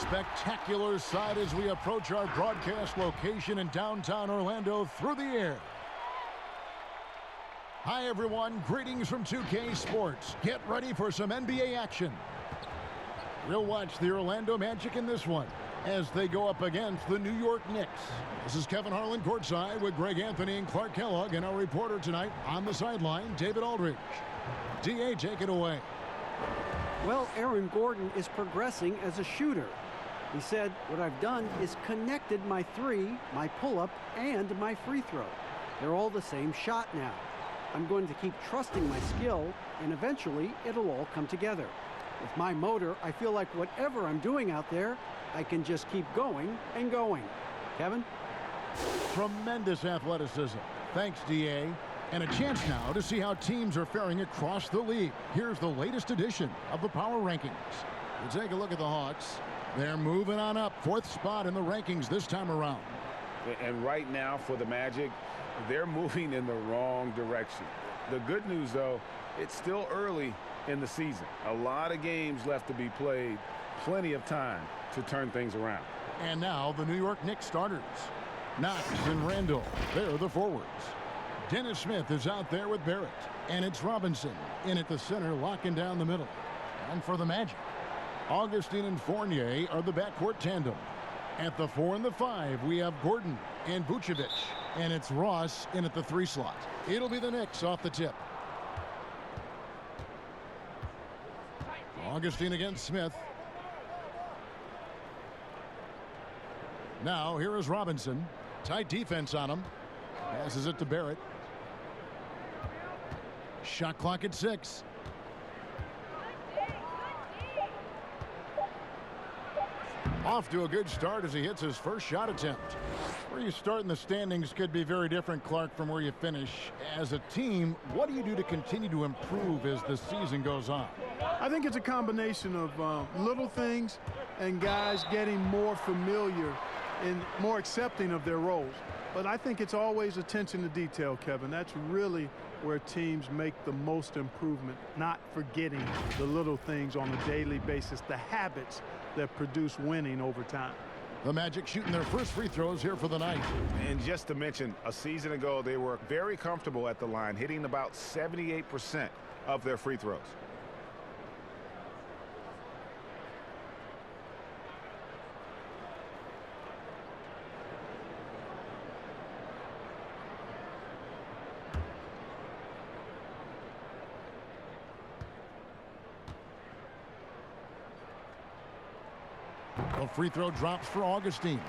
spectacular sight as we approach our broadcast location in downtown Orlando through the air. Hi, everyone. Greetings from 2K Sports. Get ready for some NBA action. We'll watch the Orlando Magic in this one as they go up against the New York Knicks. This is Kevin Harlan courtside with Greg Anthony and Clark Kellogg, and our reporter tonight on the sideline, David Aldridge. DA, take it away. Well, Aaron Gordon is progressing as a shooter. He said, what I've done is connected my three, my pull-up, and my free throw. They're all the same shot now. I'm going to keep trusting my skill, and eventually it'll all come together. With my motor, I feel like whatever I'm doing out there, I can just keep going and going. Kevin? Tremendous athleticism. Thanks, DA. And a chance now to see how teams are faring across the league. Here's the latest edition of the Power Rankings. We'll take a look at the Hawks. They're moving on up. 4th spot in the rankings this time around. And right now for the Magic, they're moving in the wrong direction. The good news, though, it's still early in the season. A lot of games left to be played. Plenty of time to turn things around. And now the New York Knicks starters. Knox and Randall, they're the forwards. Dennis Smith is out there with Barrett. And it's Robinson in at the center, locking down the middle. And for the Magic, Augustine and Fournier are the backcourt tandem. At the 4 and the 5, we have Gordon and Vucevic. And it's Ross in at the 3 slot. It'll be the Knicks off the tip. Augustine against Smith. Now, here is Robinson. Tight defense on him. Passes it to Barrett. Shot clock at 6. Off to a good start as he hits his first shot attempt. Where you start in the standings could be very different, Clark, from where you finish. As a team, what do you do to continue to improve as the season goes on? I think it's a combination of little things and guys getting more familiar and more accepting of their roles. But I think it's always attention to detail, Kevin. That's really where teams make the most improvement, not forgetting the little things on a daily basis, the habits that produce winning over time. The Magic shooting their first free throws here for the night. And just to mention, a season ago, they were very comfortable at the line, hitting about 78% of their free throws. The free throw drops for Augustine.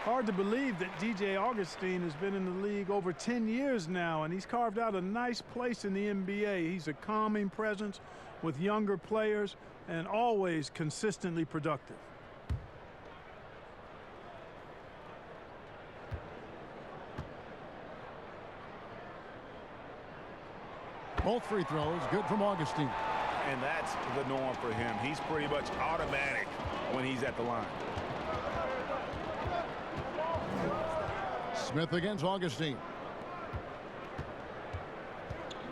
Hard to believe that DJ Augustine has been in the league over 10 years now, and he's carved out a nice place in the NBA. He's a calming presence with younger players and always consistently productive. Both free throws good from Augustine. And that's the norm for him. He's pretty much automatic when he's at the line. Smith against Augustine.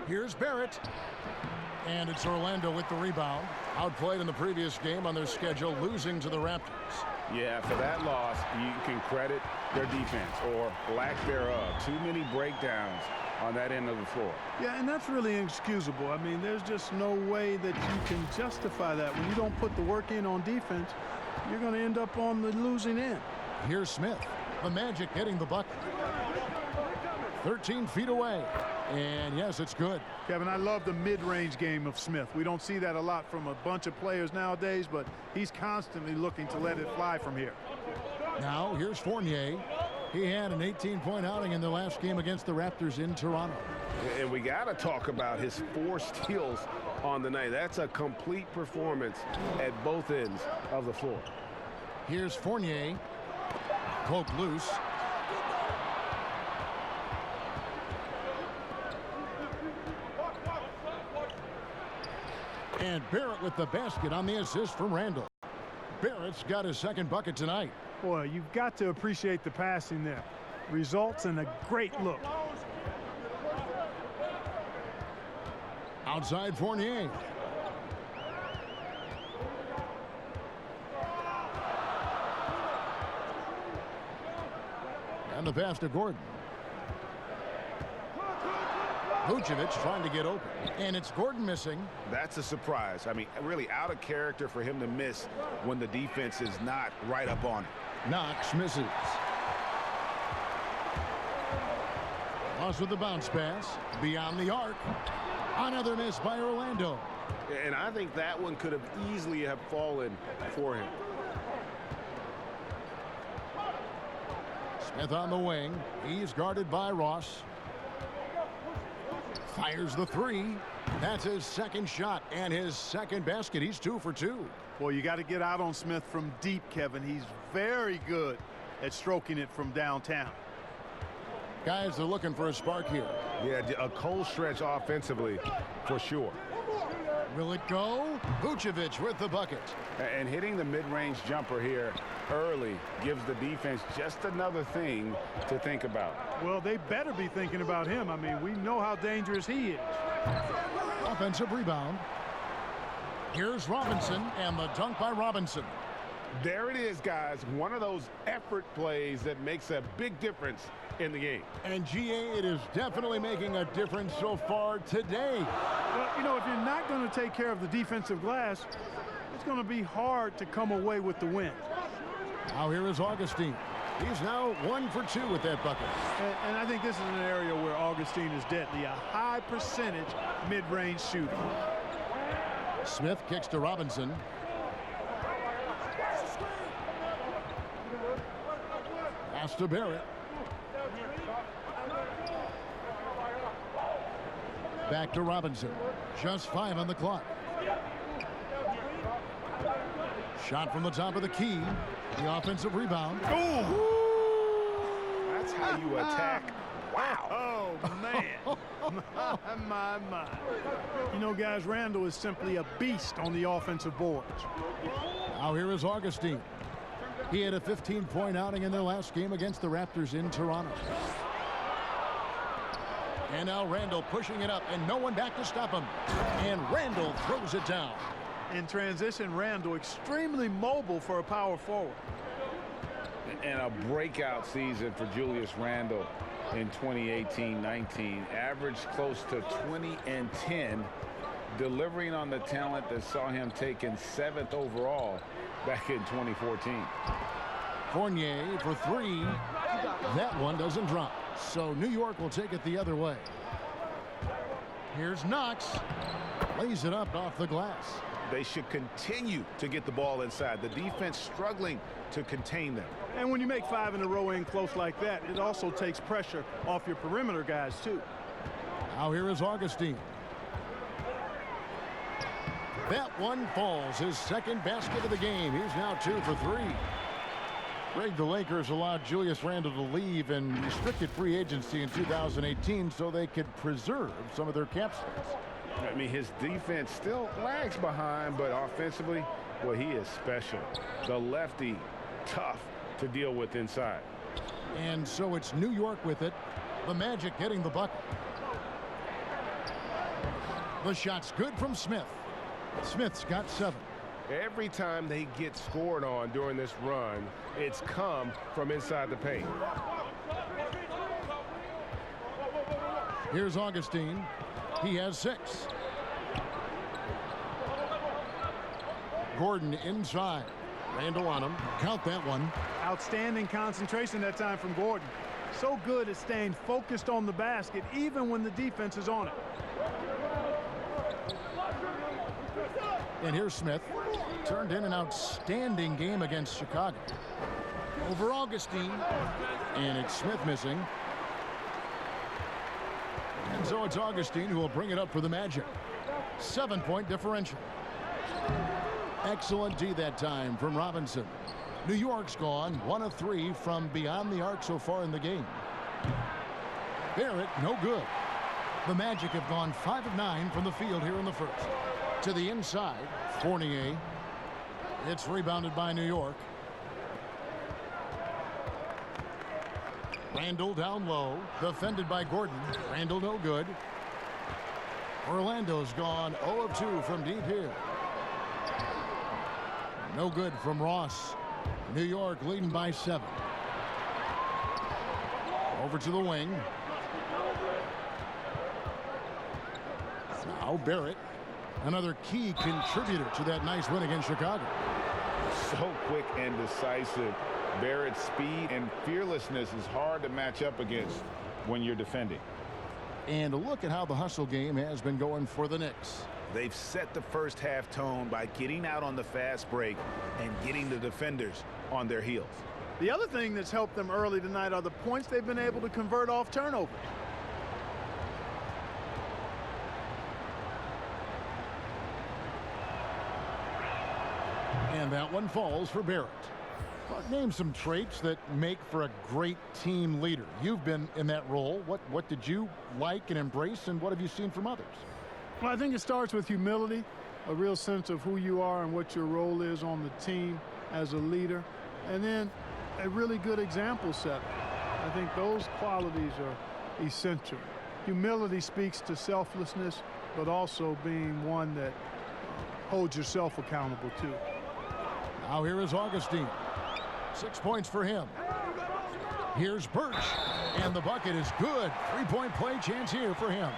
Here's Barrett. And it's Orlando with the rebound. Outplayed in the previous game on their schedule, losing to the Raptors. Yeah, for that loss, you can credit their defense or lack thereof. Too many breakdowns on that end of the floor. Yeah, and that's really inexcusable. I mean, there's just no way that you can justify that. When you don't put the work in on defense, you're going to end up on the losing end. Here's Smith. The Magic hitting the bucket. 13 feet away. And yes, it's good. Kevin, I love the mid-range game of Smith. We don't see that a lot from a bunch of players nowadays, but he's constantly looking to let it fly from here. Now, here's Fournier. He had an 18-point outing in the last game against the Raptors in Toronto. And we got to talk about his 4 steals on the night. That's a complete performance at both ends of the floor. Here's Fournier. Poke loose. And Barrett with the basket on the assist from Randall. Barrett's got his second bucket tonight. Boy, you've got to appreciate the passing there. Results in a great look. Outside Fournier. And the pass to Gordon. Vucevic trying to get open. And it's Gordon missing. That's a surprise. I mean, really out of character for him to miss when the defense is not right up on it. Knox misses. Ross with the bounce pass. Beyond the arc. Another miss by Orlando. And I think that one could have easily have fallen for him. Smith on the wing. He's guarded by Ross. Fires the three. That's his second shot and his second basket. He's 2 for 2. Well, you got to get out on Smith from deep, Kevin. He's very good at stroking it from downtown. Guys are looking for a spark here. Yeah, a cold stretch offensively for sure. Will it go? Vucevic with the bucket. And hitting the mid-range jumper here early gives the defense just another thing to think about. Well, they better be thinking about him. I mean, we know how dangerous he is. Offensive rebound. Here's Robinson, and the dunk by Robinson. There it is, guys. One of those effort plays that makes a big difference in the game. And GA, it is definitely making a difference so far today. Well, you know, if you're not going to take care of the defensive glass, it's going to be hard to come away with the win. Now here is Augustine. He's now 1 for 2 with that bucket. And I think this is an area where Augustine is deadly, a high percentage mid-range shooter. Smith kicks to Robinson. Pass to Barrett. Back to Robinson. Just 5 on the clock. Shot from the top of the key. The offensive rebound. Oh! That's how you attack. Wow. Oh, man. my. You know, guys, Randall is simply a beast on the offensive boards. Now here is Augustine. He had a 15-point outing in their last game against the Raptors in Toronto. And now Randall pushing it up, and no one back to stop him. And Randall throws it down. In transition, Randall extremely mobile for a power forward. And a breakout season for Julius Randle in 2018-19. Averaged close to 20 and 10, delivering on the talent that saw him taken 7th overall back in 2014. Fournier for 3. That one doesn't drop. So New York will take it the other way. Here's Knox. Lays it up off the glass. They should continue to get the ball inside. The defense struggling to contain them. And when you make 5 in a row in close like that, it also takes pressure off your perimeter guys, too. Now here is Augustine. That one falls. His second basket of the game. He's now 2 for 3. Greg, the Lakers allowed Julius Randle to leave in restricted free agency in 2018 so they could preserve some of their cap space. I mean, his defense still lags behind, but offensively, well, he is special. The lefty, tough to deal with inside. And so it's New York with it. The Magic getting the bucket. The shot's good from Smith. Smith's got 7. Every time they get scored on during this run, it's come from inside the paint. Here's Augustine. He has 6. Gordon inside. Randle on him. Count that one. Outstanding concentration that time from Gordon. So good at staying focused on the basket even when the defense is on it. And here's Smith. Turned in an outstanding game against Chicago. Over Augustine. And it's Smith missing. And so it's Augustine who will bring it up for the Magic. 7-point differential. Excellent D that time from Robinson. New York's gone 1 of 3 from beyond the arc so far in the game. Barrett, no good. The Magic have gone 5 of 9 from the field here in the first. To the inside, Fournier. It's rebounded by New York. Randle down low, defended by Gordon. Randle no good. Orlando's gone 0 of 2 from deep here. No good from Ross. New York leading by 7. Over to the wing. Now Barrett, another key contributor to that nice win against Chicago. So quick and decisive. Barrett's speed and fearlessness is hard to match up against when you're defending. And look at how the hustle game has been going for the Knicks. They've set the first half tone by getting out on the fast break and getting the defenders on their heels. The other thing that's helped them early tonight are the points they've been able to convert off turnovers. And that one falls for Barrett. Name some traits that make for a great team leader. You've been in that role. What did you like and embrace, and what have you seen from others? Well, I think it starts with humility, a real sense of who you are and what your role is on the team as a leader, and then a really good example set. I think those qualities are essential. Humility speaks to selflessness, but also being one that holds yourself accountable too. Now here is Augustine. 6 points for him. Here's Birch, and the bucket is good. Three-point play chance here for him.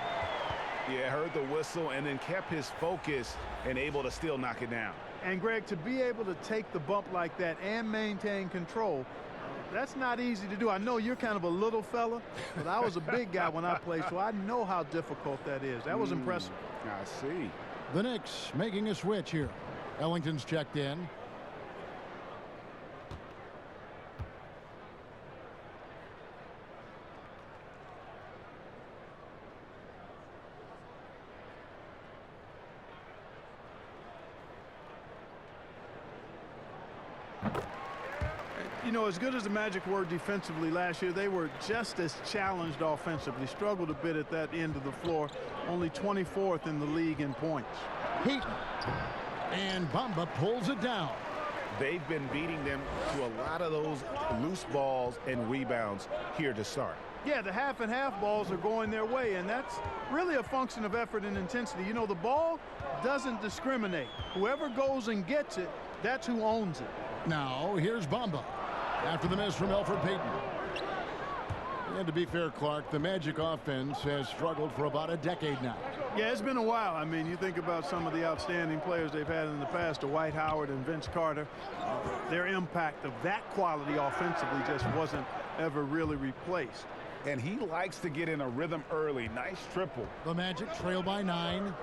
Yeah, heard the whistle and then kept his focus and able to still knock it down. And Greg, to be able to take the bump like that and maintain control, that's not easy to do. I know you're kind of a little fella, but I was a big guy when I played, so I know how difficult that is. That was impressive. I see. The Knicks making a switch here. Ellington's checked in. You know, as good as the Magic were defensively last year, they were just as challenged offensively. Struggled a bit at that end of the floor. Only 24th in the league in points. Heat. And Bamba pulls it down. They've been beating them to a lot of those loose balls and rebounds here to start. Yeah, the half and half balls are going their way, and that's really a function of effort and intensity. You know, the ball doesn't discriminate. Whoever goes and gets it, that's who owns it. Now here's Bamba. After the miss from Elfrid Payton. And to be fair, Clark, the Magic offense has struggled for about a decade now. Yeah, it's been a while. I mean, you think about some of the outstanding players they've had in the past, Dwight Howard and Vince Carter. Their impact of that quality offensively just wasn't ever really replaced. And he likes to get in a rhythm early. Nice triple. The Magic trail by 9.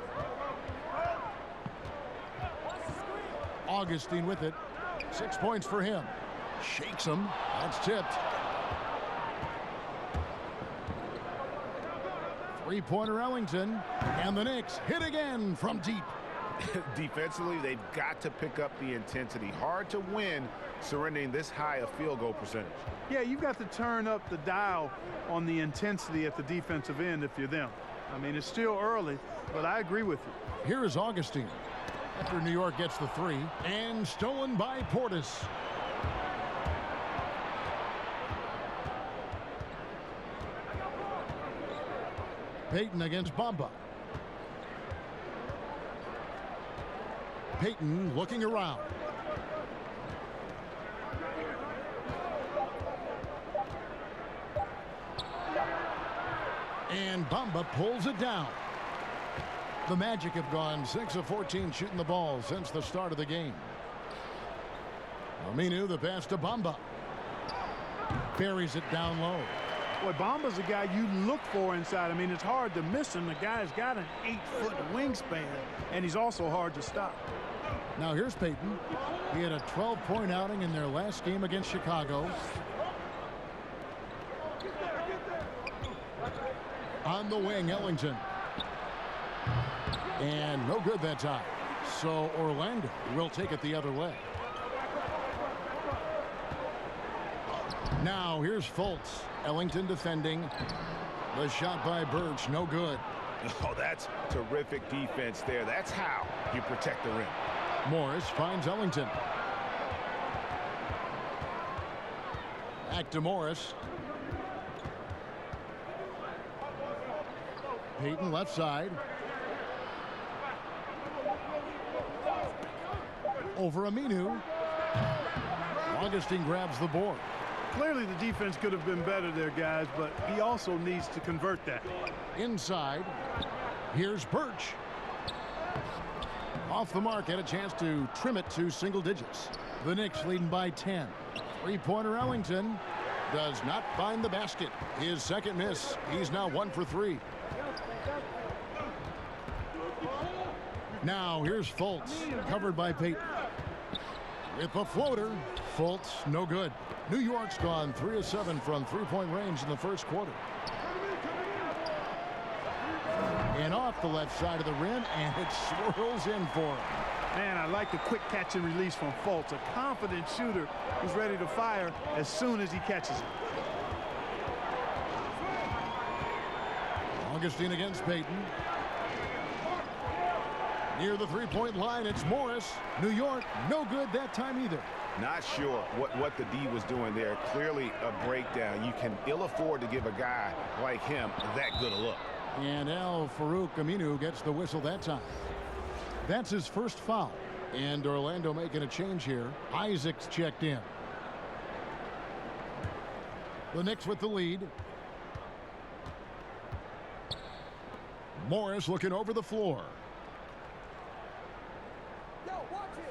Augustine with it. 6 points for him. Shakes him. That's tipped. Three-pointer Ellington. And the Knicks hit again from deep. Defensively, they've got to pick up the intensity. Hard to win surrendering this high a field goal percentage. Yeah, you've got to turn up the dial on the intensity at the defensive end if you're them. I mean, it's still early, but I agree with you. Here is Augustine. After New York gets the 3. And stolen by Portis. Payton against Bamba. Payton looking around. And Bamba pulls it down. The Magic have gone 6 of 14 shooting the ball since the start of the game. Aminu, the pass to Bamba. Buries it down low. Boy, Bamba's a guy you look for inside. I mean, it's hard to miss him. The guy's got an 8-foot wingspan, and he's also hard to stop. Now here's Payton. He had a 12-point outing in their last game against Chicago. On the wing, Ellington. And no good that time. So Orlando will take it the other way. Now here's Fultz. Ellington defending. The shot by Birch, no good. Oh, that's terrific defense there. That's how you protect the rim. Morris finds Ellington. Back to Morris. Payton left side. Over Aminu. Augustine grabs the board. Clearly, the defense could have been better there, guys, but he also needs to convert that. Inside. Here's Birch. Off the mark, had a chance to trim it to single digits. The Knicks leading by 10. Three-pointer Ellington does not find the basket. His second miss. He's now 1 for 3. Now here's Fultz, covered by Payton. With a floater, Fultz no good. New York's gone 3 of 7 from three-point range in the first quarter. And off the left side of the rim, and it swirls in for him. Man, I like the quick catch and release from Fultz, a confident shooter who's ready to fire as soon as he catches it. Augustine against Payton. Near the three-point line, it's Morris. New York, no good that time either. Not sure what the D was doing there. Clearly a breakdown. You can ill afford to give a guy like him that good a look. And Al Farouk Aminu gets the whistle that time. That's his first foul. And Orlando making a change here. Isaac's checked in. The Knicks with the lead. Morris looking over the floor.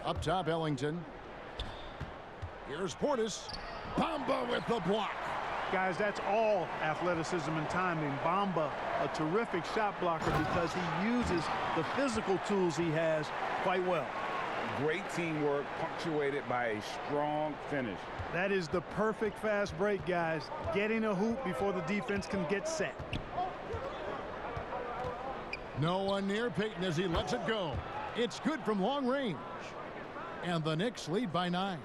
Up top, Ellington. Here's Portis. Bamba with the block. Guys, that's all athleticism and timing. Bamba, a terrific shot blocker because he uses the physical tools he has quite well. Great teamwork punctuated by a strong finish. That is the perfect fast break, guys. Getting a hoop before the defense can get set. No one near Payton as he lets it go. It's good from long range. And the Knicks lead by 9.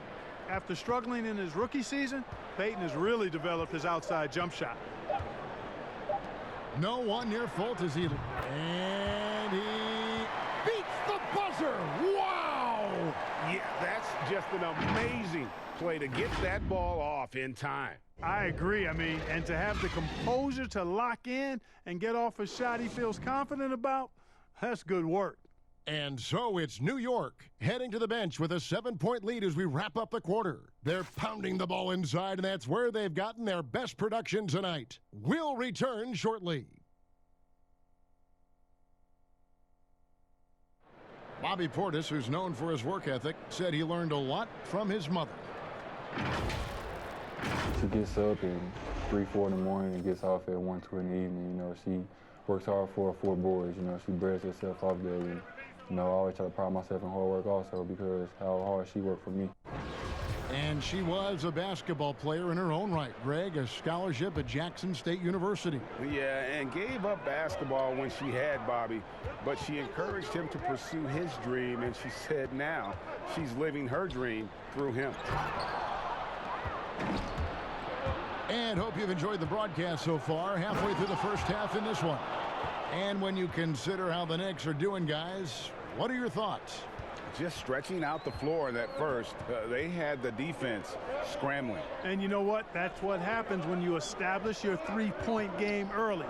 After struggling in his rookie season, Payton has really developed his outside jump shot. No one near Fultz as he... And he beats the buzzer. Wow! Yeah, that's just an amazing play to get that ball off in time. I agree. I mean, and to have the composure to lock in and get off a shot he feels confident about, that's good work. And so it's New York heading to the bench with a 7-point lead as we wrap up the quarter. They're pounding the ball inside, and that's where they've gotten their best production tonight. We'll return shortly. Bobby Portis, who's known for his work ethic, said he learned a lot from his mother. She gets up at 3, 4 in the morning and gets off at 1, 2 in the evening. You know, she works hard for her 4 boys. You know, she breaks herself off daily. You know, I always try to pride myself in hard work also because how hard she worked for me. And she was a basketball player in her own right. Greg, a scholarship at Jackson State University. Yeah, and gave up basketball when she had Bobby, but she encouraged him to pursue his dream, and she said now she's living her dream through him. And hope you've enjoyed the broadcast so far. Halfway through the first half in this one. And when you consider how the Knicks are doing, guys, what are your thoughts? Just stretching out the floor in that first. They had the defense scrambling. And you know what? That's what happens when you establish your three-point game early.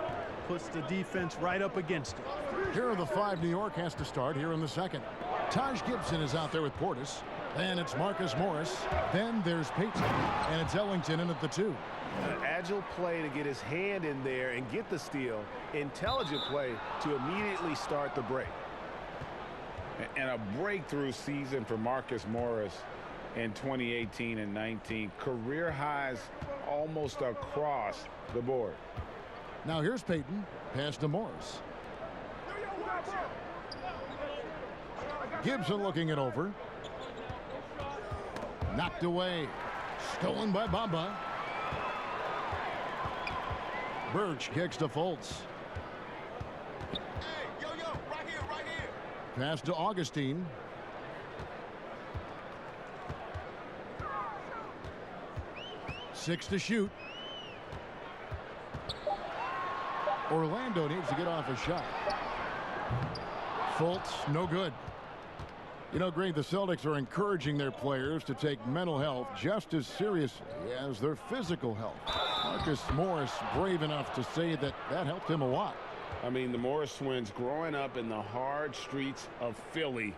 Puts the defense right up against it. Here are the 5 New York has to start here in the second. Taj Gibson is out there with Portis. Then it's Marcus Morris. Then there's Payton. And it's Ellington in at the 2. An agile play to get his hand in there and get the steal. Intelligent play to immediately start the break. And a breakthrough season for Marcus Morris in 2018 and 19. Career highs almost across the board. Now here's Payton. Pass to Morris. Gibson looking it over. Knocked away. Stolen by Bamba. Birch kicks to Fultz. Pass to Augustine. Six to shoot. Orlando needs to get off a shot. Fultz, no good. You know, Greg, the Celtics are encouraging their players to take mental health just as seriously as their physical health. Marcus Morris brave enough to say that helped him a lot. I mean, the Morris twins growing up in the hard streets of Philly,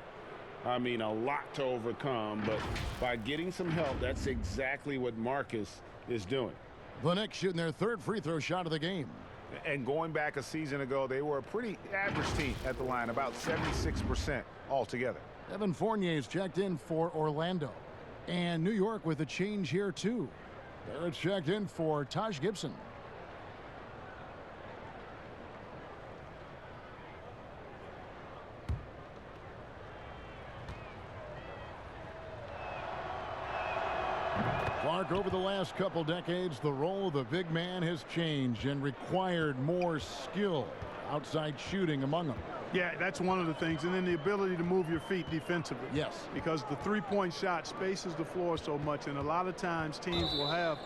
I mean, a lot to overcome, but by getting some help, that's exactly what Marcus is doing. The Knicks shooting their third free throw shot of the game. And going back a season ago, they were a pretty average team at the line, about 76% altogether. Evan Fournier's checked in for Orlando. And New York with a change here, too. Barrett's checked in for Taj Gibson. Clark, over the last couple decades, the role of the big man has changed and required more skill outside shooting among them. Yeah, that's one of the things. And then the ability to move your feet defensively. Yes. Because the three-point shot spaces the floor so much. And a lot of times teams will have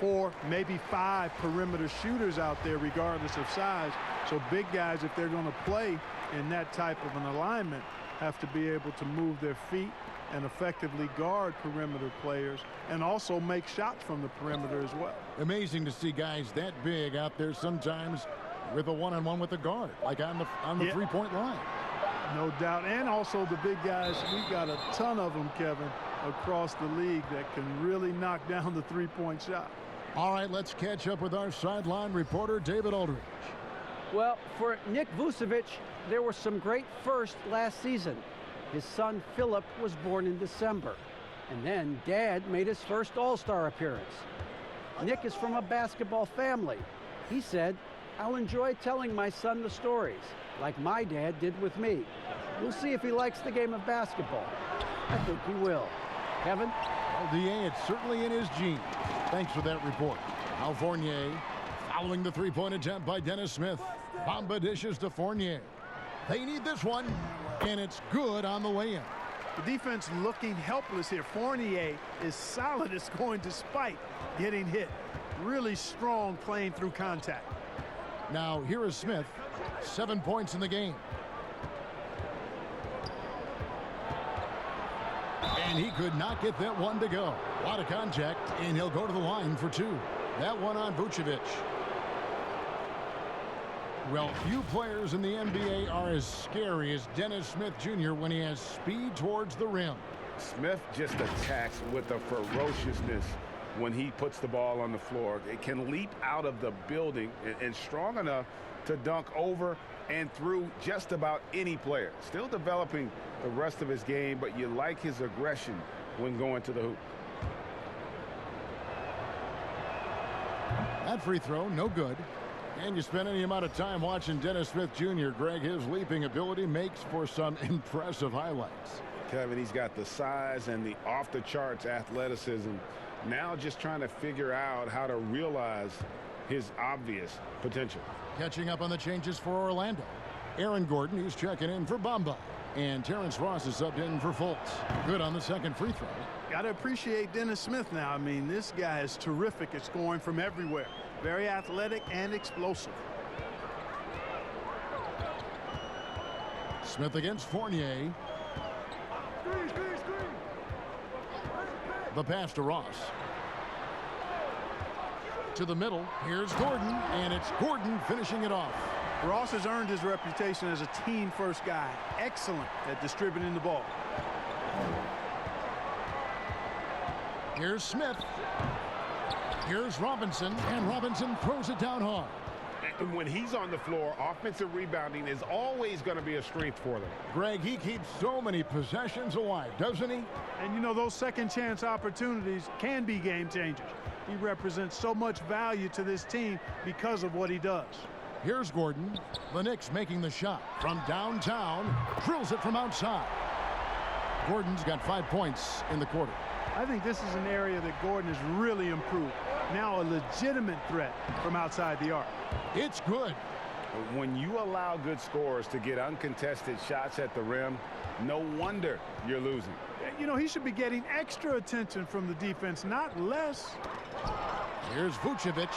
4, maybe 5 perimeter shooters out there regardless of size. So big guys, if they're going to play in that type of an alignment, have to be able to move their feet and effectively guard perimeter players and also make shots from the perimeter as well. Amazing to see guys that big out there sometimes with a one-on-one with the guard, like on the three-point line. No doubt. And also the big guys, we've got a ton of them, Kevin, across the league that can really knock down the three-point shot. All right, let's catch up with our sideline reporter, David Aldridge. Well, for Nick Vucevic, there were some great firsts last season. His son, Philip, was born in December. And then Dad made his first All-Star appearance. Nick is from a basketball family. He said, "I'll enjoy telling my son the stories, like my dad did with me. We'll see if he likes the game of basketball." I think he will. Kevin? Well, DA, it's certainly in his genes. Thanks for that report. Al Fournier following the three-point attempt by Dennis Smith. Bamba dishes to Fournier. They need this one, and it's good on the way in. The defense looking helpless here. Fournier is solid as going despite getting hit. Really strong playing through contact. Now here is Smith, 7 points in the game. And he could not get that one to go. A lot of contact, and he'll go to the line for 2. That one on Vucevic. Well, few players in the NBA are as scary as Dennis Smith Jr. when he has speed towards the rim. Smith just attacks with a ferociousness when he puts the ball on the floor. It can leap out of the building and strong enough to dunk over and through just about any player. Still developing the rest of his game, but you like his aggression when going to the hoop. That free throw, no good. And you spend any amount of time watching Dennis Smith Jr., Greg, his leaping ability makes for some impressive highlights. Kevin, he's got the size and the off-the-charts athleticism. Now just trying to figure out how to realize his obvious potential. Catching up on the changes for Orlando. Aaron Gordon, he's checking in for Bamba. And Terrence Ross is subbed in for Fultz. Good on the second free throw. Got to appreciate Dennis Smith now. I mean, this guy is terrific at scoring from everywhere. Very athletic and explosive. Smith against Fournier. The pass to Ross. To the middle. Here's Gordon, and it's Gordon finishing it off. Ross has earned his reputation as a team-first guy. Excellent at distributing the ball. Here's Smith. Here's Robinson, and Robinson throws it down hard. And when he's on the floor, offensive rebounding is always going to be a strength for them. Greg, he keeps so many possessions alive, doesn't he? And you know, those second chance opportunities can be game changers. He represents so much value to this team because of what he does. Here's Gordon. The Knicks making the shot from downtown. Drills it from outside. Gordon's got 5 points in the quarter. I think this is an area that Gordon has really improved. Now a legitimate threat from outside the arc. It's good. When you allow good scorers to get uncontested shots at the rim, no wonder you're losing. You know, he should be getting extra attention from the defense, not less. Here's Vucevic.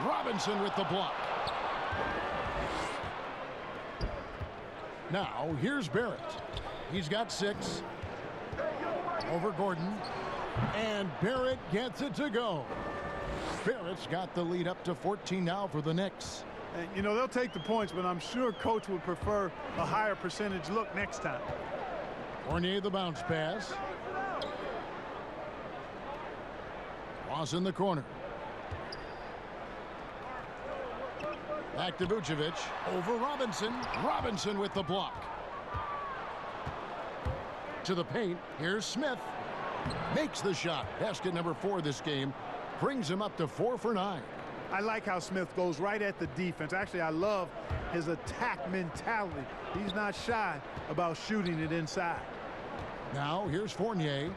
Robinson with the block. Now, here's Barrett. He's got 6. Over Gordon. And Barrett gets it to go. Barrett's got the lead up to 14 now for the Knicks. And, you know, they'll take the points, but I'm sure coach would prefer a higher percentage look next time. Fournier the bounce pass. Ross in the corner. Back to Vucevic. Over Robinson. Robinson with the block. To the paint. Here's Smith. Makes the shot. Basket number 4 this game. Brings him up to 4 for 9. I like how Smith goes right at the defense. Actually, I love his attack mentality. He's not shy about shooting it inside. Now here's Fournier.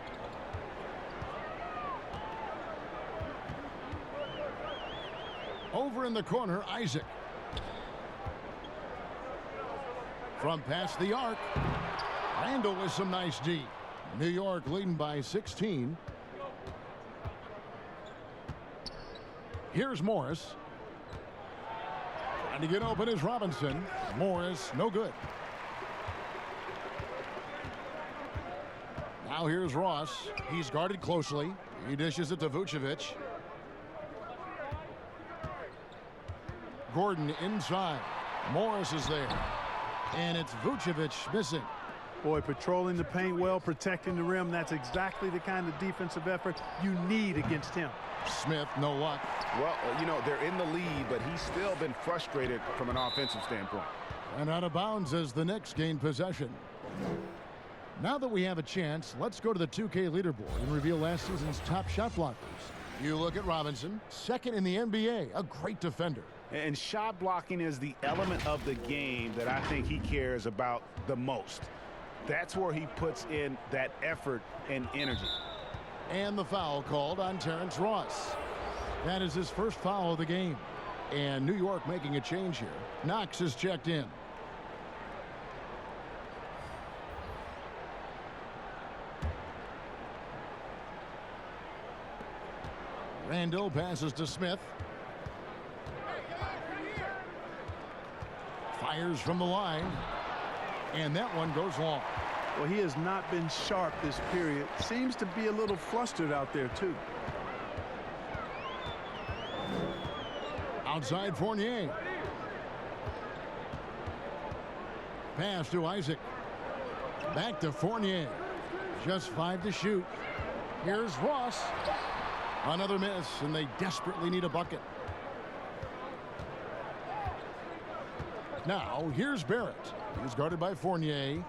Over in the corner, Isaac. From past the arc. Randall with some nice D. New York leading by 16. Here's Morris. Trying to get open is Robinson. Morris, no good. Now here's Ross. He's guarded closely. He dishes it to Vucevic. Gordon inside. Morris is there. And it's Vucevic missing. Boy, patrolling the paint well, protecting the rim. That's exactly the kind of defensive effort you need against him. Smith, no luck. Well, you know, they're in the lead, but he's still been frustrated from an offensive standpoint. And out of bounds as the Knicks gain possession. Now that we have a chance, let's go to the 2K leaderboard and reveal last season's top shot blockers. You look at Robinson, second in the NBA, a great defender. And shot blocking is the element of the game that I think he cares about the most. That's where he puts in that effort and energy. And the foul called on Terrence Ross. That is his first foul of the game. And New York making a change here. Knox is checked in. Randall passes to Smith. Fires from the line. And that one goes long. Well, he has not been sharp this period. Seems to be a little flustered out there, too. Outside Fournier. Pass to Isaac. Back to Fournier. Just 5 to shoot. Here's Ross. Another miss, and they desperately need a bucket. Now, here's Barrett. He's guarded by Fournier.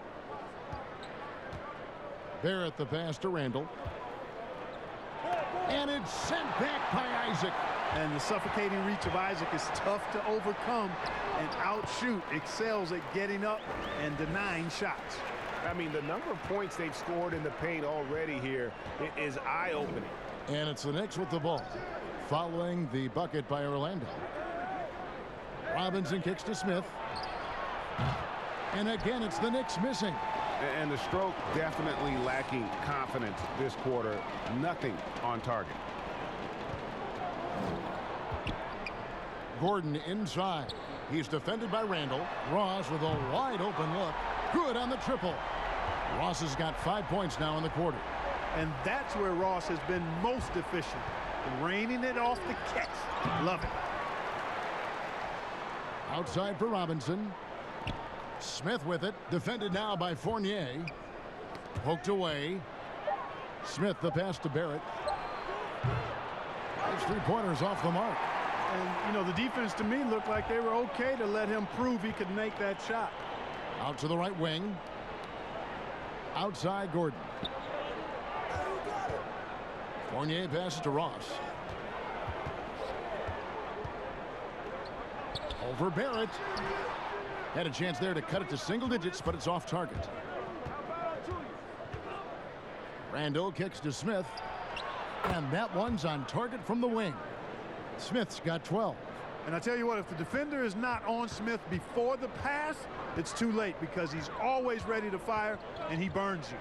Barrett the pass to Randall. And it's sent back by Isaac. And the suffocating reach of Isaac is tough to overcome, and outshoot excels at getting up and denying shots. I mean, the number of points they've scored in the paint already here is eye-opening. And it's the Knicks with the ball, following the bucket by Orlando. Robinson kicks to Smith. And again, it's the Knicks missing. And the stroke definitely lacking confidence this quarter. Nothing on target. Gordon inside. He's defended by Randall. Ross with a wide open look. Good on the triple. Ross has got 5 points now in the quarter. And that's where Ross has been most efficient. Raining it off the catch. Love it. Outside for Robinson. Smith with it. Defended now by Fournier. Poked away. Smith the pass to Barrett. Those 3-pointers off the mark. And, you know, the defense to me looked like they were okay to let him prove he could make that shot. Out to the right wing. Outside Gordon. Fournier passes to Ross. Over Barrett. Had a chance there to cut it to single digits, but it's off target. Randall kicks to Smith. And that one's on target from the wing. Smith's got 12. And I tell you what, if the defender is not on Smith before the pass, it's too late because he's always ready to fire and he burns you.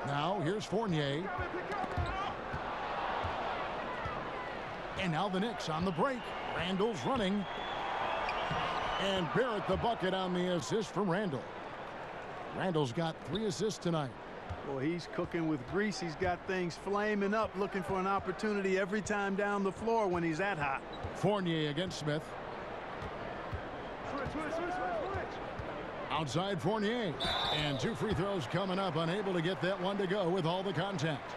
Now here's Fournier. And now the Knicks on the break. Randall's running. And Barrett the bucket on the assist from Randall. Randall's got 3 assists tonight. Well, he's cooking with grease. He's got things flaming up, looking for an opportunity every time down the floor when he's that hot. Outside Fournier. And 2 free throws coming up. Unable to get that one to go with all the contact.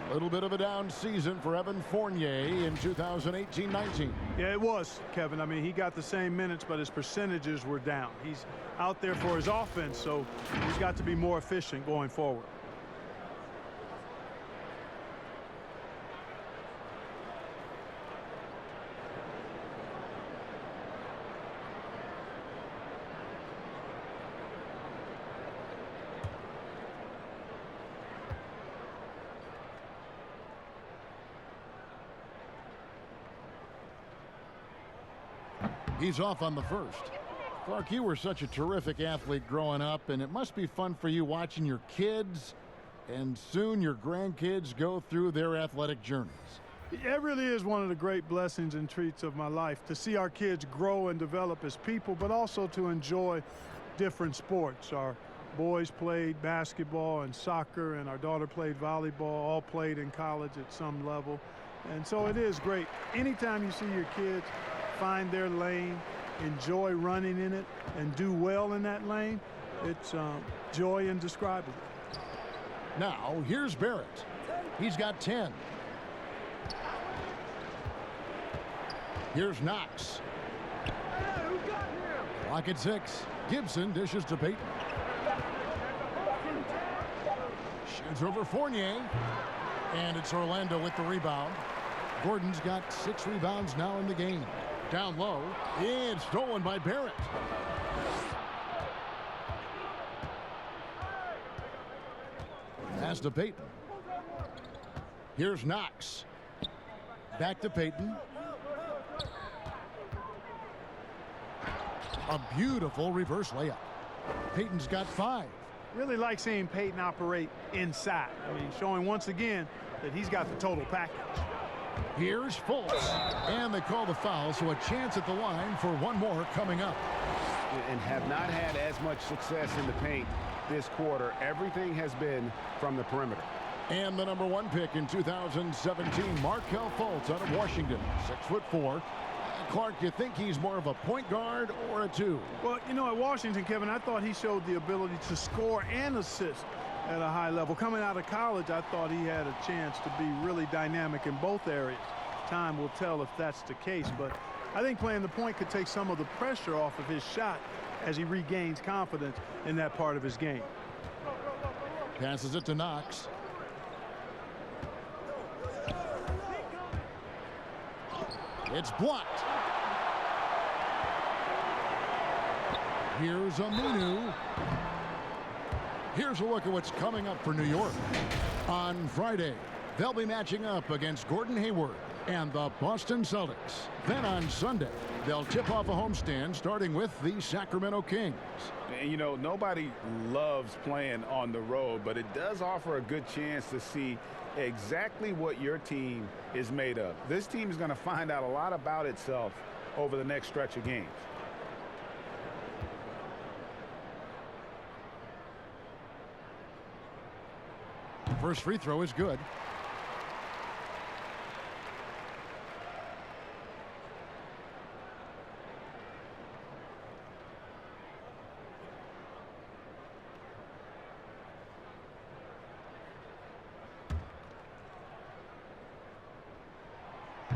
A little bit of a down season for Evan Fournier in 2018-19. Yeah, it was, Kevin. I mean, he got the same minutes, but his percentages were down. He's out there for his offense, so he's got to be more efficient going forward. He's off on the first. Clark, you were such a terrific athlete growing up, and it must be fun for you watching your kids and soon your grandkids go through their athletic journeys. It really is one of the great blessings and treats of my life to see our kids grow and develop as people, but also to enjoy different sports. Our boys played basketball and soccer, and our daughter played volleyball, all played in college at some level. And so it is great. Anytime you see your kids find their lane, enjoy running in it, and do well in that lane, it's joy indescribable. Now, here's Barrett. He's got 10. Here's Knox. Clock at 6. Gibson dishes to Payton. Shoots over Fournier. And it's Orlando with the rebound. Gordon's got 6 rebounds now in the game. Down low. It's stolen by Barrett. Pass to Payton. Here's Knox. Back to Payton. A beautiful reverse layup. Payton's got 5. Really like seeing Payton operate inside. I mean, showing once again that he's got the total package. Here's Fultz. And they call the foul, so a chance at the line for one more coming up. And have not had as much success in the paint this quarter. Everything has been from the perimeter. And the number 1 pick in 2017, Markelle Fultz out of Washington, 6'4". Clark, do you think he's more of a point guard or a 2? Well, you know, at Washington, Kevin, I thought he showed the ability to score and assist at a high level. Coming out of college, I thought he had a chance to be really dynamic in both areas. Time will tell if that's the case, but I think playing the point could take some of the pressure off of his shot as he regains confidence in that part of his game. Passes it to Knox. It's blocked. Here's Aminu. Here's a look at what's coming up for New York. On Friday, they'll be matching up against Gordon Hayward and the Boston Celtics. Then on Sunday, they'll tip off a homestand starting with the Sacramento Kings. And, you know, nobody loves playing on the road, but it does offer a good chance to see exactly what your team is made of. This team is going to find out a lot about itself over the next stretch of games. First free throw is good.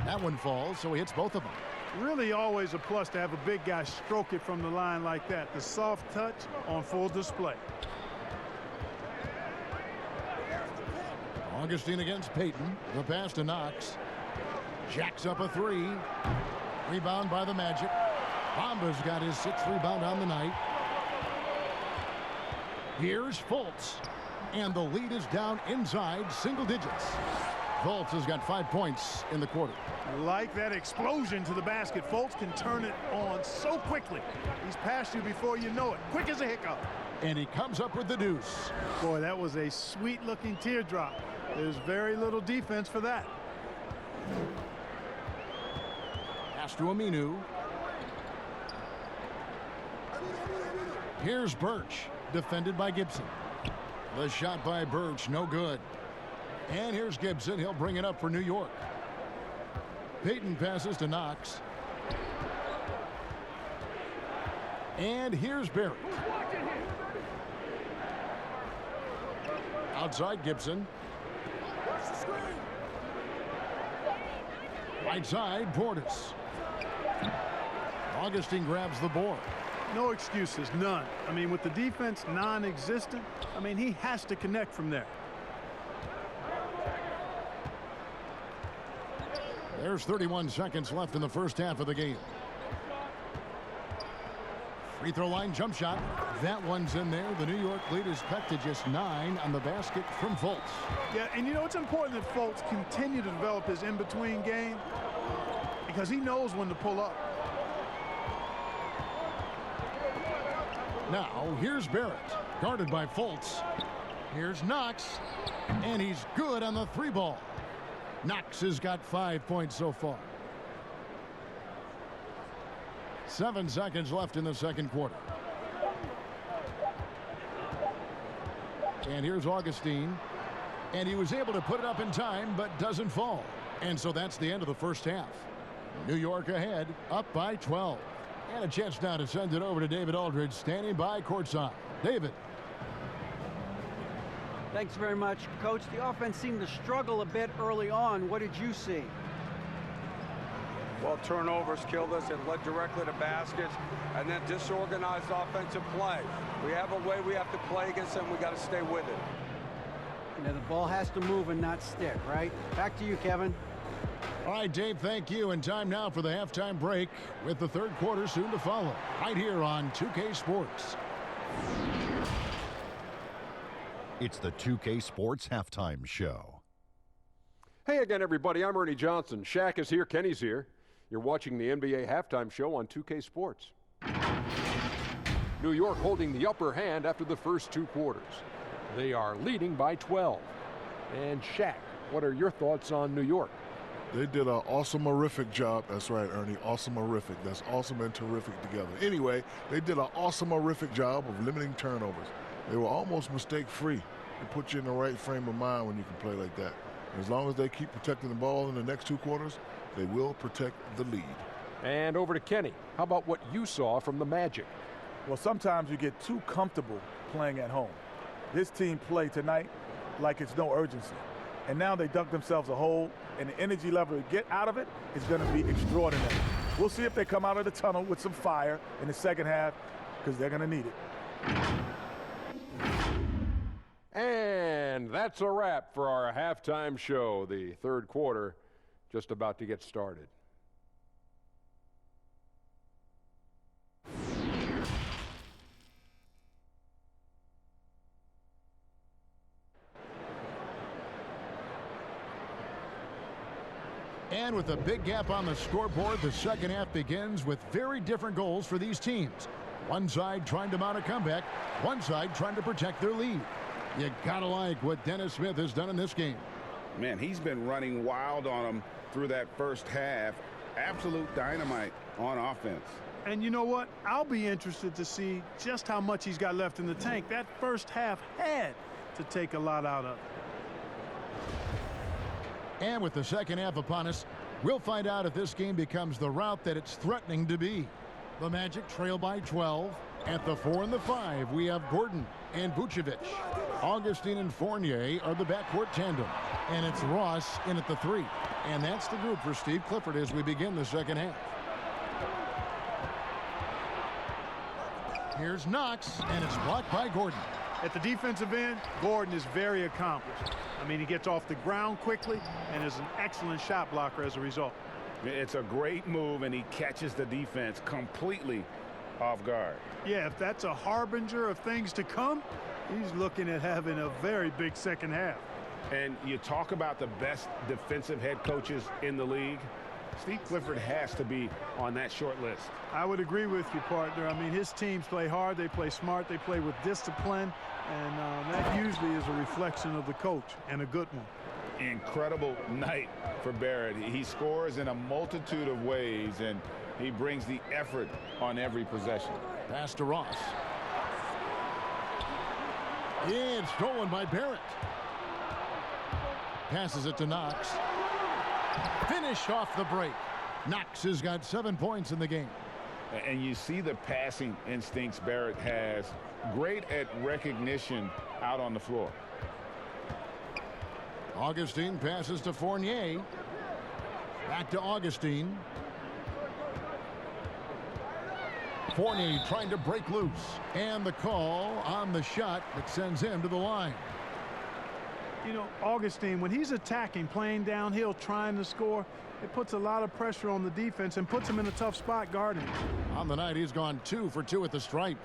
That one falls, so he hits both of them. Really always a plus to have a big guy stroke it from the line like that. The soft touch on full display. Augustine against Payton. The pass to Knox. Jacks up a 3. Rebound by the Magic. Bamba's got his 6th rebound on the night. Here's Fultz. And the lead is down inside single digits. Fultz has got 5 points in the quarter. Like that explosion to the basket. Fultz can turn it on so quickly. He's past you before you know it. Quick as a hiccup. And he comes up with the deuce. Boy, that was a sweet-looking teardrop. There's very little defense for that. Pass to Aminu. Here's Birch, defended by Gibson. The shot by Birch, no good. And here's Gibson. He'll bring it up for New York. Payton passes to Knox. And here's Barrett. Outside Gibson. Right side, Portis. Augustine grabs the board. No excuses, none. I mean, with the defense non-existent, I mean, he has to connect from there. There's 31 seconds left in the first half of the game. Free throw line jump shot. That one's in there. The New York lead is cut to just 9 on the basket from Fultz. Yeah, and you know, it's important that Fultz continue to develop his in-between game because he knows when to pull up. Now, here's Barrett, guarded by Fultz. Here's Knox, and he's good on the 3-ball. Knox has got 5 points so far. 7 seconds left in the second quarter. And here's Augustine, and he was able to put it up in time, but doesn't fall. And so that's the end of the first half. New York ahead, up by 12. And a chance now to send it over to David Aldridge, standing by courtside. David. Thanks very much, Coach. The offense seemed to struggle a bit early on. What did you see? Well, turnovers killed us. It led directly to baskets, and then disorganized offensive play. We have a way we have to play against them. We got to stay with it. Now, the ball has to move and not stick, right? Back to you, Kevin. All right, Dave, thank you. And time now for the halftime break with the third quarter soon to follow. Right here on 2K Sports. It's the 2K Sports Halftime Show. Hey again, everybody. I'm Ernie Johnson. Shaq is here. Kenny's here. You're watching the NBA Halftime Show on 2K Sports. New York holding the upper hand after the first 2 quarters. They are leading by 12. And Shaq, what are your thoughts on New York? They did an awesome-orific job. That's right, Ernie. Awesome-orific. That's awesome and terrific together. Anyway, they did an awesome-orific job of limiting turnovers. They were almost mistake-free. It puts you in the right frame of mind when you can play like that. As long as they keep protecting the ball in the next 2 quarters, they will protect the lead. And over to Kenny. How about what you saw from the Magic? Well, sometimes you get too comfortable playing at home. This team played tonight like it's no urgency. And now they dug themselves a hole, and the energy level to get out of it is going to be extraordinary. We'll see if they come out of the tunnel with some fire in the second half, because they're going to need it. And that's a wrap for our halftime show. The third quarter just about to get started. And with a big gap on the scoreboard, the second half begins with very different goals for these teams. One side trying to mount a comeback, one side trying to protect their lead. You gotta like what Dennis Smith has done in this game. Man, he's been running wild on them through that first half. Absolute dynamite on offense. And you know what? I'll be interested to see just how much he's got left in the tank. That first half had to take a lot out of it. And with the second half upon us, we'll find out if this game becomes the route that it's threatening to be. The Magic trail by 12. At the 4 and the 5, we have Gordon and Vucevic. Augustine and Fournier are the backcourt tandem. And it's Ross in at the 3. And that's the group for Steve Clifford as we begin the second half. Here's Knox, and it's blocked by Gordon. At the defensive end, Gordon is very accomplished. I mean, he gets off the ground quickly and is an excellent shot blocker as a result. It's a great move, and he catches the defense completely off guard. Yeah, if that's a harbinger of things to come, he's looking at having a very big second half. And you talk about the best defensive head coaches in the league. Steve Clifford has to be on that short list. I would agree with you, partner. I mean, his teams play hard, they play smart, they play with discipline, and that usually is a reflection of the coach, and a good one. Incredible night for Barrett. He scores in a multitude of ways, and he brings the effort on every possession. Pass to Ross. Yeah, it's stolen by Barrett. Passes it to Knox. Finish off the break. Knox has got 7 points in the game. And you see the passing instincts Barrett has. Great at recognition out on the floor. Augustine passes to Fournier. Back to Augustine. Fournier trying to break loose. And the call on the shot that sends him to the line. You know, Augustine, when he's attacking, playing downhill, trying to score, it puts a lot of pressure on the defense and puts him in a tough spot guarding. On the night, he's gone 2 for 2 at the stripe.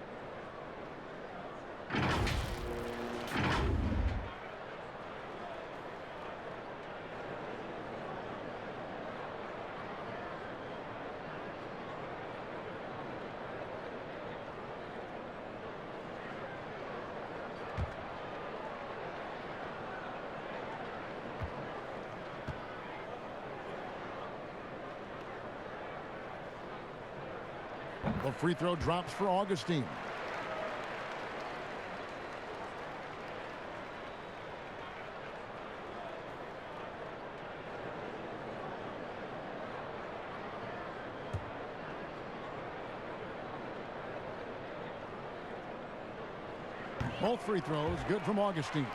The free throw drops for Augustine. Both free throws good from Augustine.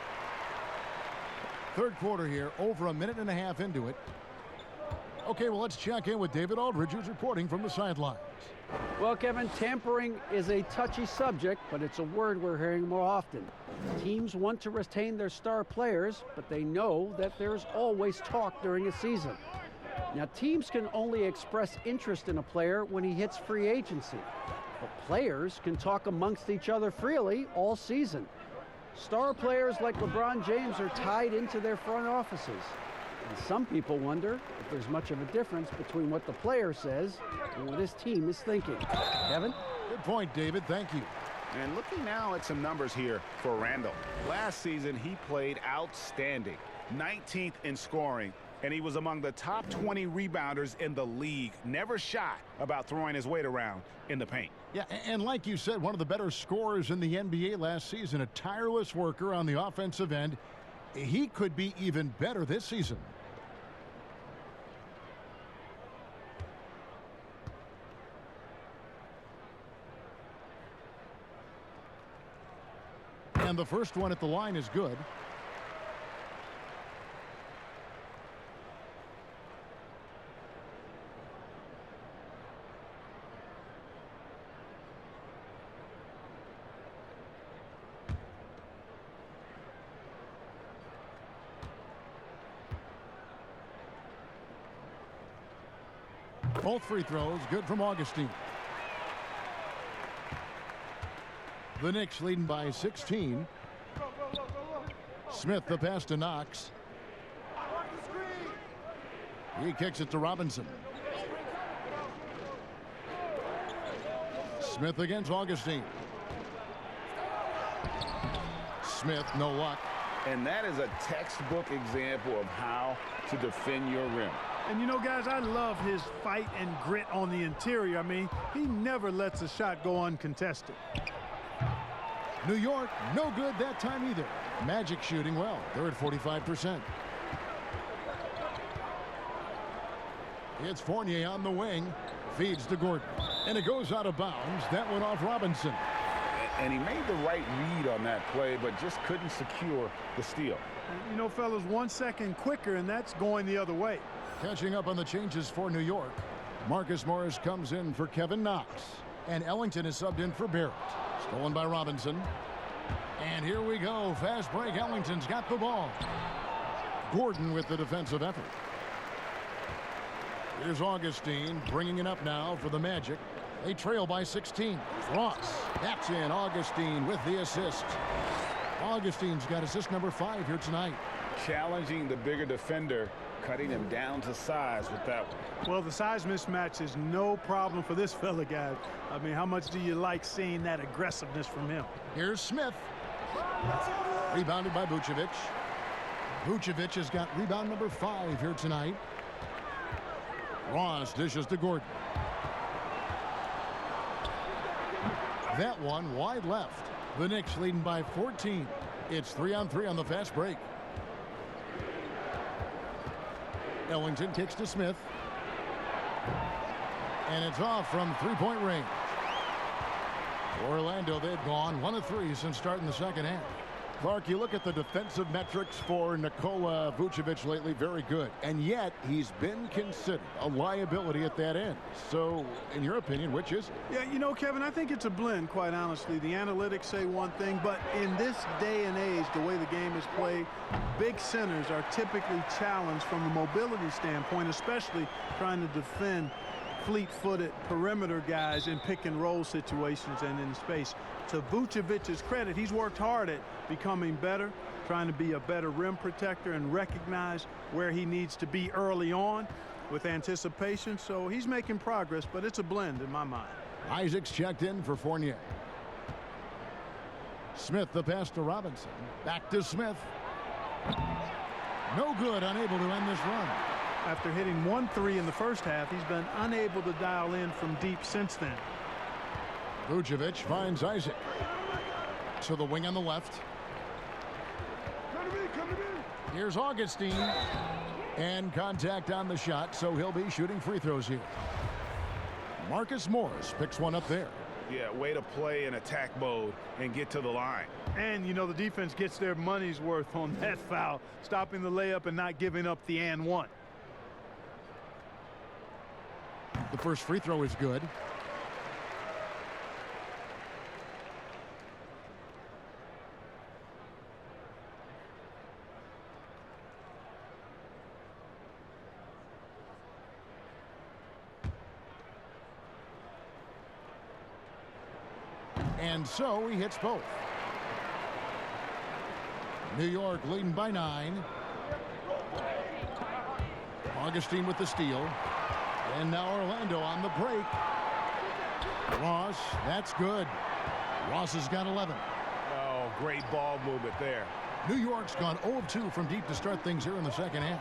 Third quarter here, over a minute and a half into it. Okay, well, let's check in with David Aldridge, who's reporting from the sidelines. Well, Kevin, tampering is a touchy subject, but it's a word we're hearing more often. Teams want to retain their star players, but they know that there's always talk during a season. Now, teams can only express interest in a player when he hits free agency, but players can talk amongst each other freely all season. Star players like LeBron James are tied into their front offices. And some people wonder if there's much of a difference between what the player says and what his team is thinking. Kevin? Good point, David. Thank you. And looking now at some numbers here for Randall. Last season, he played outstanding. 19th in scoring, and he was among the top 20 rebounders in the league. Never shy about throwing his weight around in the paint. Yeah, and like you said, one of the better scorers in the NBA last season, a tireless worker on the offensive end. He could be even better this season. And the first one at the line is good. Both free throws good from Augustine. The Knicks leading by 16. Smith the pass to Knox. He kicks it to Robinson. Smith against Augustine. Smith, no luck. And that is a textbook example of how to defend your rim. And you know, guys, I love his fight and grit on the interior. I mean, he never lets a shot go uncontested. New York, no good that time either. Magic shooting well. They're at 45%. It's Fournier on the wing. Feeds to Gordon. And it goes out of bounds. That went off Robinson. And he made the right read on that play, but just couldn't secure the steal. You know, fellas, 1 second quicker, and that's going the other way. Catching up on the changes for New York. Marcus Morris comes in for Kevin Knox. And Ellington is subbed in for Barrett. Stolen by Robinson. And here we go. Fast break. Ellington's got the ball. Gordon with the defensive effort. Here's Augustine bringing it up now for the Magic. They trail by 16. Ross. That's in. Augustine with the assist. Augustine's got assist number 5 here tonight. Challenging the bigger defender, cutting him down to size with that one. Well, the size mismatch is no problem for this fella, guys. I mean, how much do you like seeing that aggressiveness from him? Here's Smith. Rebounded by Vucevic. Vucevic has got rebound number 5 here tonight. Ross dishes to Gordon. That one wide left. The Knicks leading by 14. It's 3-on-3 on the fast break. Ellington kicks to Smith. And it's off from three-point range. Orlando, they've gone 1 of 3 since starting the second half. Clark, you look at the defensive metrics for Nikola Vucevic lately, very good. And yet, he's been considered a liability at that end. So, in your opinion, which is it? Yeah, you know, Kevin, I think it's a blend, quite honestly. The analytics say one thing, but in this day and age, the way the game is played, big centers are typically challenged from a mobility standpoint, especially trying to defend fleet-footed perimeter guys in pick-and-roll situations and in space. To Vucevic's credit, he's worked hard at becoming better, trying to be a better rim protector and recognize where he needs to be early on with anticipation. So he's making progress, but it's a blend in my mind. Isaac's checked in for Fournier. Smith, the pass to Robinson. Back to Smith. No good, unable to end this run. After hitting 1 3 in the first half, he's been unable to dial in from deep since then. Vucevic finds Isaac. To the wing on the left. Here's Augustine. And contact on the shot, so he'll be shooting free throws here. Marcus Morris picks one up there. Yeah, way to play in attack mode and get to the line. And, you know, the defense gets their money's worth on that foul, stopping the layup and not giving up the and one. The first free throw is good. And so he hits both. New York leading by 9. Augustine with the steal. And now Orlando on the break. Ross, that's good. Ross has got 11. Oh, great ball movement there. New York's gone 0 of 2 from deep to start things here in the second half.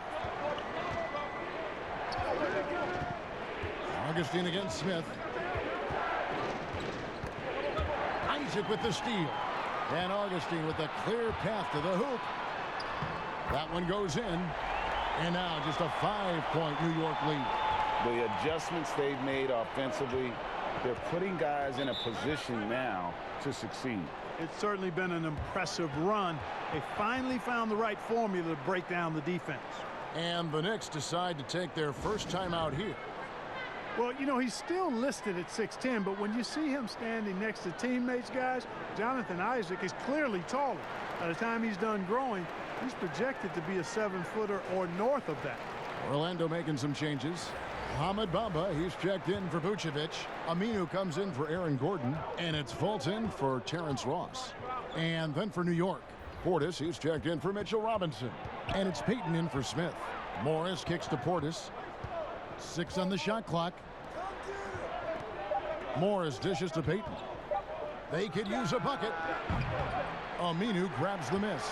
Augustine against Smith. Isaac with the steal. And Augustine with a clear path to the hoop. That one goes in. And now just a 5-point New York lead. The adjustments they've made offensively, they're putting guys in a position now to succeed. It's certainly been an impressive run. They finally found the right formula to break down the defense. And the Knicks decide to take their first time out here. Well, you know, he's still listed at 6'10", but when you see him standing next to teammates, guys, Jonathan Isaac is clearly taller. By the time he's done growing, he's projected to be a 7-footer or north of that. Orlando making some changes. Hamid Bamba, he's checked in for Vucevic. Aminu comes in for Aaron Gordon. And it's Fulton for Terrence Ross. And then for New York, Portis, he's checked in for Mitchell Robinson. And it's Payton in for Smith. Morris kicks to Portis. 6 on the shot clock. Morris dishes to Payton. They could use a bucket. Aminu grabs the miss.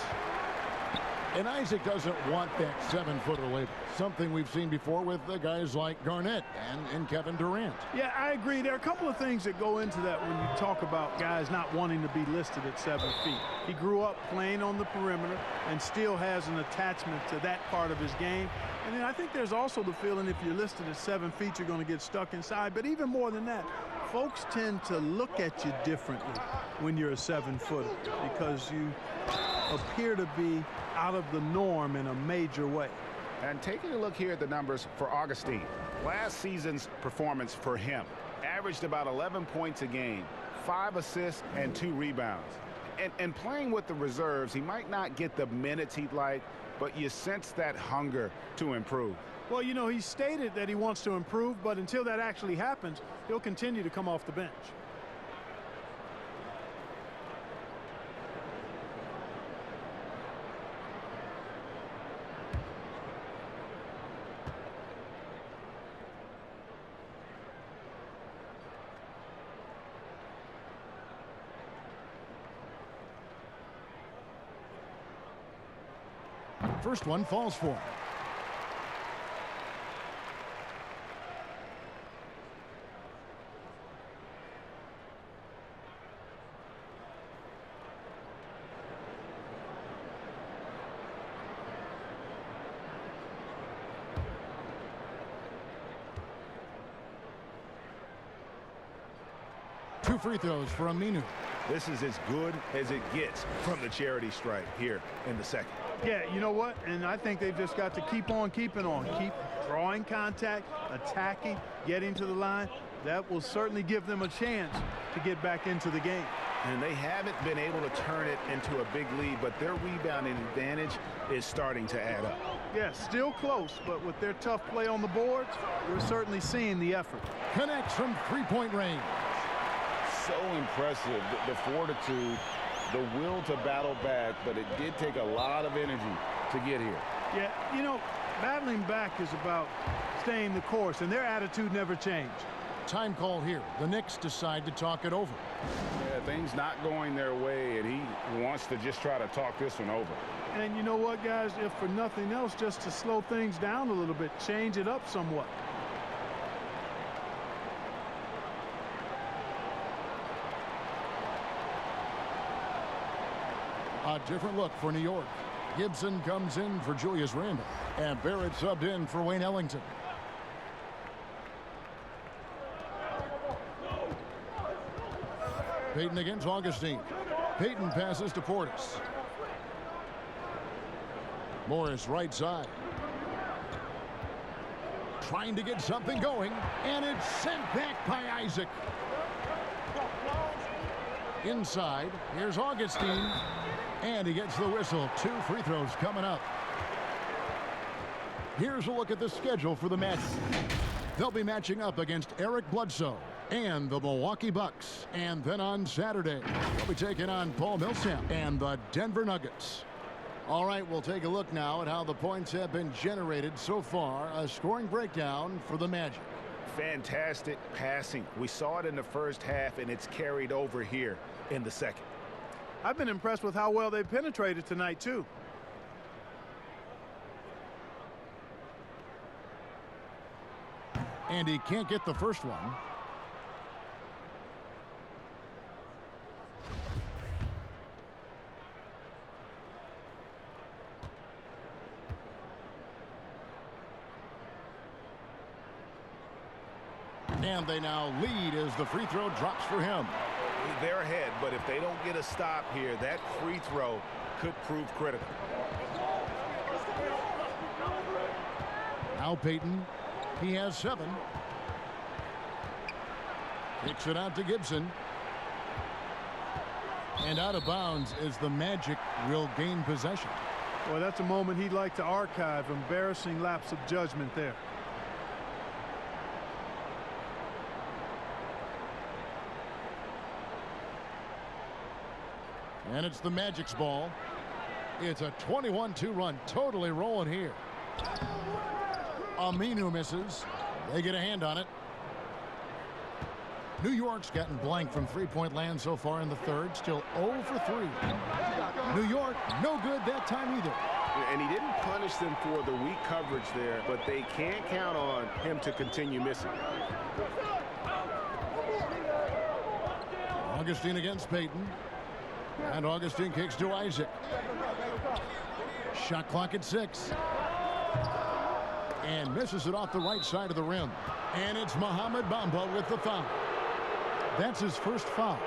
And Isaac doesn't want that 7-footer label. Something we've seen before with the guys like Garnett and Kevin Durant. Yeah, I agree. There are a couple of things that go into that when you talk about guys not wanting to be listed at 7 feet. He grew up playing on the perimeter and still has an attachment to that part of his game. And then I think there's also the feeling if you're listed at 7 feet, you're going to get stuck inside. But even more than that, folks tend to look at you differently when you're a 7-footer because you appear to be out of the norm in a major way. And taking a look here at the numbers for Augustine. Last season's performance for him averaged about 11 points a game, 5 assists and 2 rebounds. And playing with the reserves, he might not get the minutes he'd like, but you sense that hunger to improve. Well, you know, he stated that he wants to improve, but until that actually happens, he'll continue to come off the bench. First one falls for him. Two free throws for Aminu. This is as good as it gets from the charity stripe here in the second. Yeah, you know what? And I think they've just got to keep on keeping on. Keep drawing contact, attacking, getting to the line. That will certainly give them a chance to get back into the game. And they haven't been able to turn it into a big lead, but their rebounding advantage is starting to add up. Yeah, still close, but with their tough play on the boards, we're certainly seeing the effort. Connects from three-point range. So impressive, the fortitude, the will to battle back, but it did take a lot of energy to get here. Yeah, you know, battling back is about staying the course, and their attitude never changed. Time call here. The Knicks decide to talk it over. Yeah, things not going their way, and he wants to just try to talk this one over. And you know what, guys? If for nothing else, just to slow things down a little bit, change it up somewhat. A different look for New York. Gibson comes in for Julius Randle, and Barrett subbed in for Wayne Ellington. Payton against Augustine. Payton passes to Portis. Morris right side. Trying to get something going, and it's sent back by Isaac. Inside, here's Augustine, and he gets the whistle. 2 free throws coming up. Here's a look at the schedule for the Magic. They'll be matching up against Eric Bledsoe and the Milwaukee Bucks. And then on Saturday, they'll be taking on Paul Millsap and the Denver Nuggets. All right, we'll take a look now at how the points have been generated so far. A scoring breakdown for the Magic. Fantastic passing. We saw it in the first half, and it's carried over here in the second. I've been impressed with how well they penetrated tonight, too. And he can't get the first one. And they now lead as the free throw drops for him. They're ahead, but if they don't get a stop here, that free throw could prove critical. Now Payton. He has 7. Kicks it out to Gibson. And out of bounds as the Magic will gain possession. Well, that's a moment he'd like to archive. Embarrassing lapse of judgment there. And it's the Magic's ball. It's a 21-2 run. Totally rolling here. Aminu misses. They get a hand on it. New York's gotten blank from three-point land so far in the third. Still 0 for 3. New York, no good that time either. And he didn't punish them for the weak coverage there, but they can't count on him to continue missing. Augustine against Payton. And Augustine kicks to Isaac. Shot clock at 6. And misses it off the right side of the rim. And it's Mohamed Bamba with the foul. That's his first foul.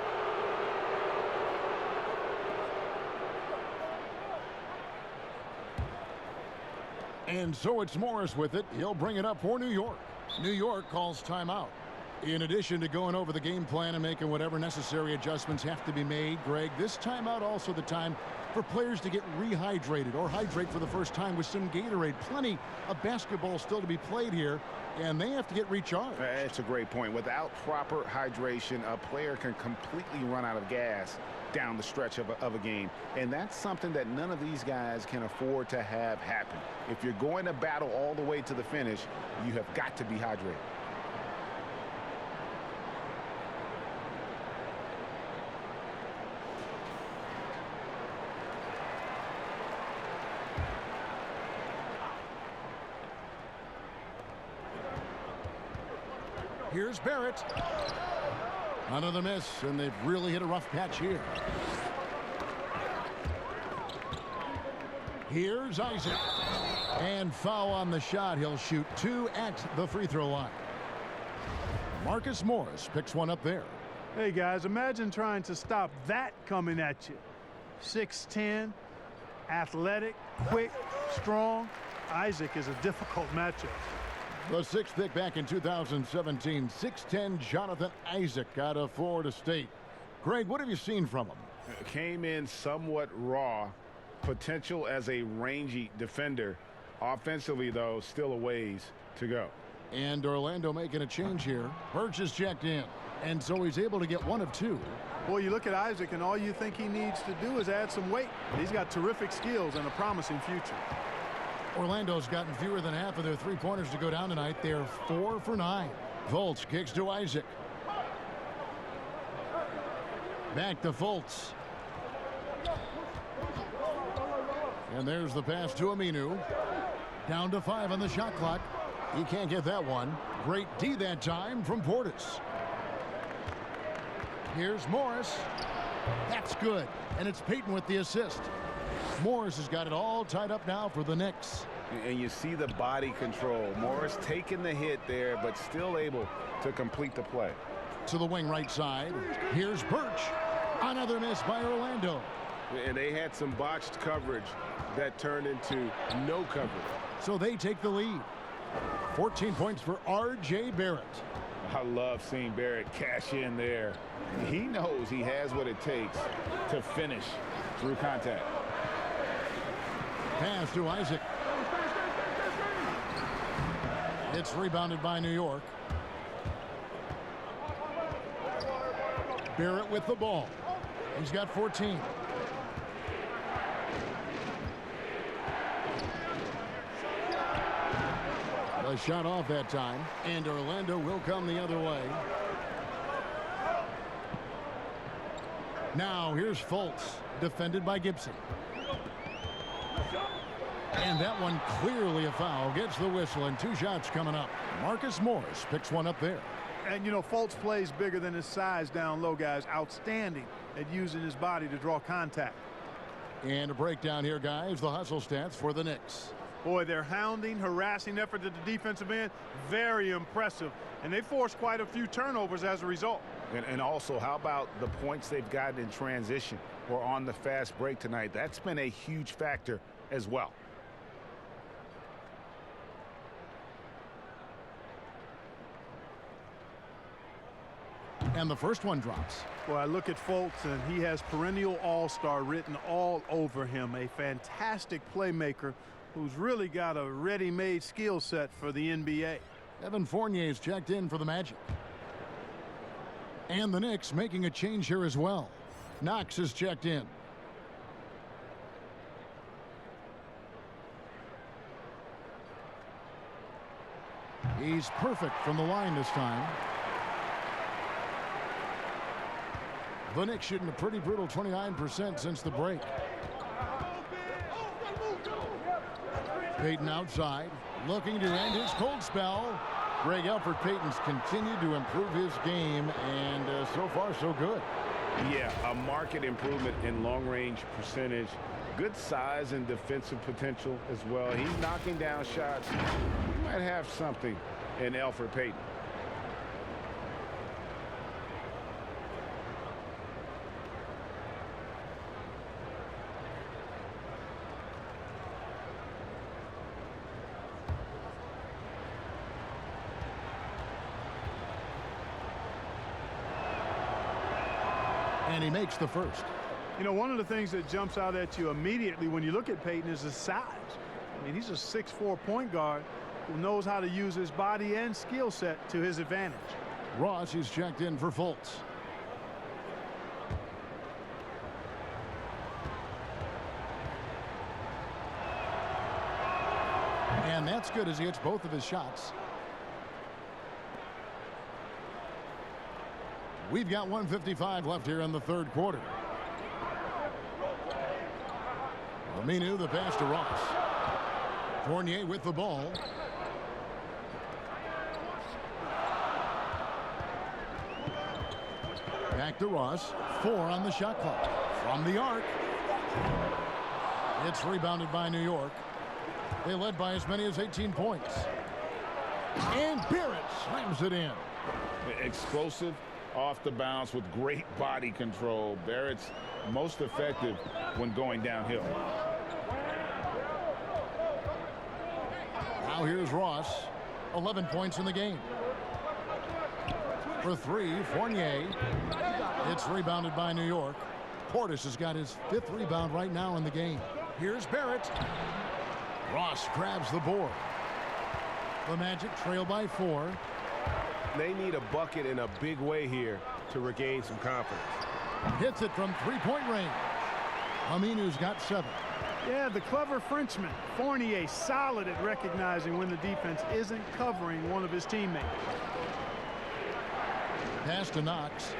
And so it's Morris with it. He'll bring it up for New York. New York calls timeout. In addition to going over the game plan and making whatever necessary adjustments have to be made, Greg, this timeout also the time for players to get rehydrated or hydrate for the first time with some Gatorade. Plenty of basketball still to be played here, and they have to get recharged. That's a great point. Without proper hydration, a player can completely run out of gas down the stretch of a game. And that's something that none of these guys can afford to have happen. If you're going to battle all the way to the finish, you have got to be hydrated. Here's Barrett. Another miss, and they've really hit a rough patch here. Here's Isaac. And foul on the shot. He'll shoot 2 at the free throw line. Marcus Morris picks one up there. Hey, guys, imagine trying to stop that coming at you. 6'10", athletic, quick, strong. Isaac is a difficult matchup. The 6th pick back in 2017, 6'10" Jonathan Isaac out of Florida State. Greg, what have you seen from him? Came in somewhat raw. Potential as a rangy defender. Offensively, though, still a ways to go. And Orlando making a change here. Birch is checked in. And so he's able to get one of two. Boy, you look at Isaac, and all you think he needs to do is add some weight. He's got terrific skills and a promising future. Orlando's gotten fewer than half of their three-pointers to go down tonight. They're 4 for 9. Fultz kicks to Isaac. Back to Fultz. And there's the pass to Aminu. Down to 5 on the shot clock. He can't get that one. Great D that time from Portis. Here's Morris. That's good. And it's Payton with the assist. Morris has got it all tied up now for the Knicks. And you see the body control. Morris taking the hit there, but still able to complete the play. To the wing right side. Here's Birch. Another miss by Orlando. And they had some botched coverage that turned into no coverage. So they take the lead. 14 points for R.J. Barrett. I love seeing Barrett cash in there. He knows he has what it takes to finish through contact. Pass to Isaac. It's rebounded by New York. Barrett with the ball. He's got 14. A shot off that time, and Orlando will come the other way. Now here's Fultz, defended by Gibson. And that one clearly a foul. Gets the whistle, and 2 shots coming up. Marcus Morris picks one up there. And, you know, Fultz plays bigger than his size down low, guys. Outstanding at using his body to draw contact. And a breakdown here, guys. The hustle stats for the Knicks. Boy, their hounding, harassing effort at the defensive end, very impressive. And they forced quite a few turnovers as a result. And also, how about the points they've gotten in transition or on the fast break tonight? That's been a huge factor as well. And the first one drops. Well, I look at Fultz, and he has perennial all-star written all over him. A fantastic playmaker who's really got a ready-made skill set for the NBA. Evan Fournier's checked in for the Magic. And the Knicks making a change here as well. Knox is checked in. He's perfect from the line this time. The Knicks shooting a pretty brutal 29% since the break. Payton outside, looking to end his cold spell. Greg Alfred Payton's continued to improve his game, and so far so good. Yeah, a marked improvement in long-range percentage. Good size and defensive potential as well. He's knocking down shots. He might have something in Alfred Payton. And he makes the first. You know, one of the things that jumps out at you immediately when you look at Payton is his size. I mean, he's a 6'4" point guard who knows how to use his body and skill set to his advantage. Ross is checked in for Fultz. And that's good as he hits both of his shots. We've got 1:55 left here in the third quarter. Aminu, the pass to Ross. Fournier with the ball. Back to Ross. 4 on the shot clock. From the arc. It's rebounded by New York. They led by as many as 18 points. And Barrett slams it in. Explosive off the bounce with great body control. Barrett's most effective when going downhill. Now here's Ross. 11 points in the game. For three, Fournier. It's rebounded by New York. Portis has got his 5th rebound right now in the game. Here's Barrett. Ross grabs the board. The Magic trail by 4. They need a bucket in a big way here to regain some confidence. Hits it from 3-point range. Aminu's got 7. Yeah, the clever Frenchman. Fournier solid at recognizing when the defense isn't covering one of his teammates. Pass to Knox.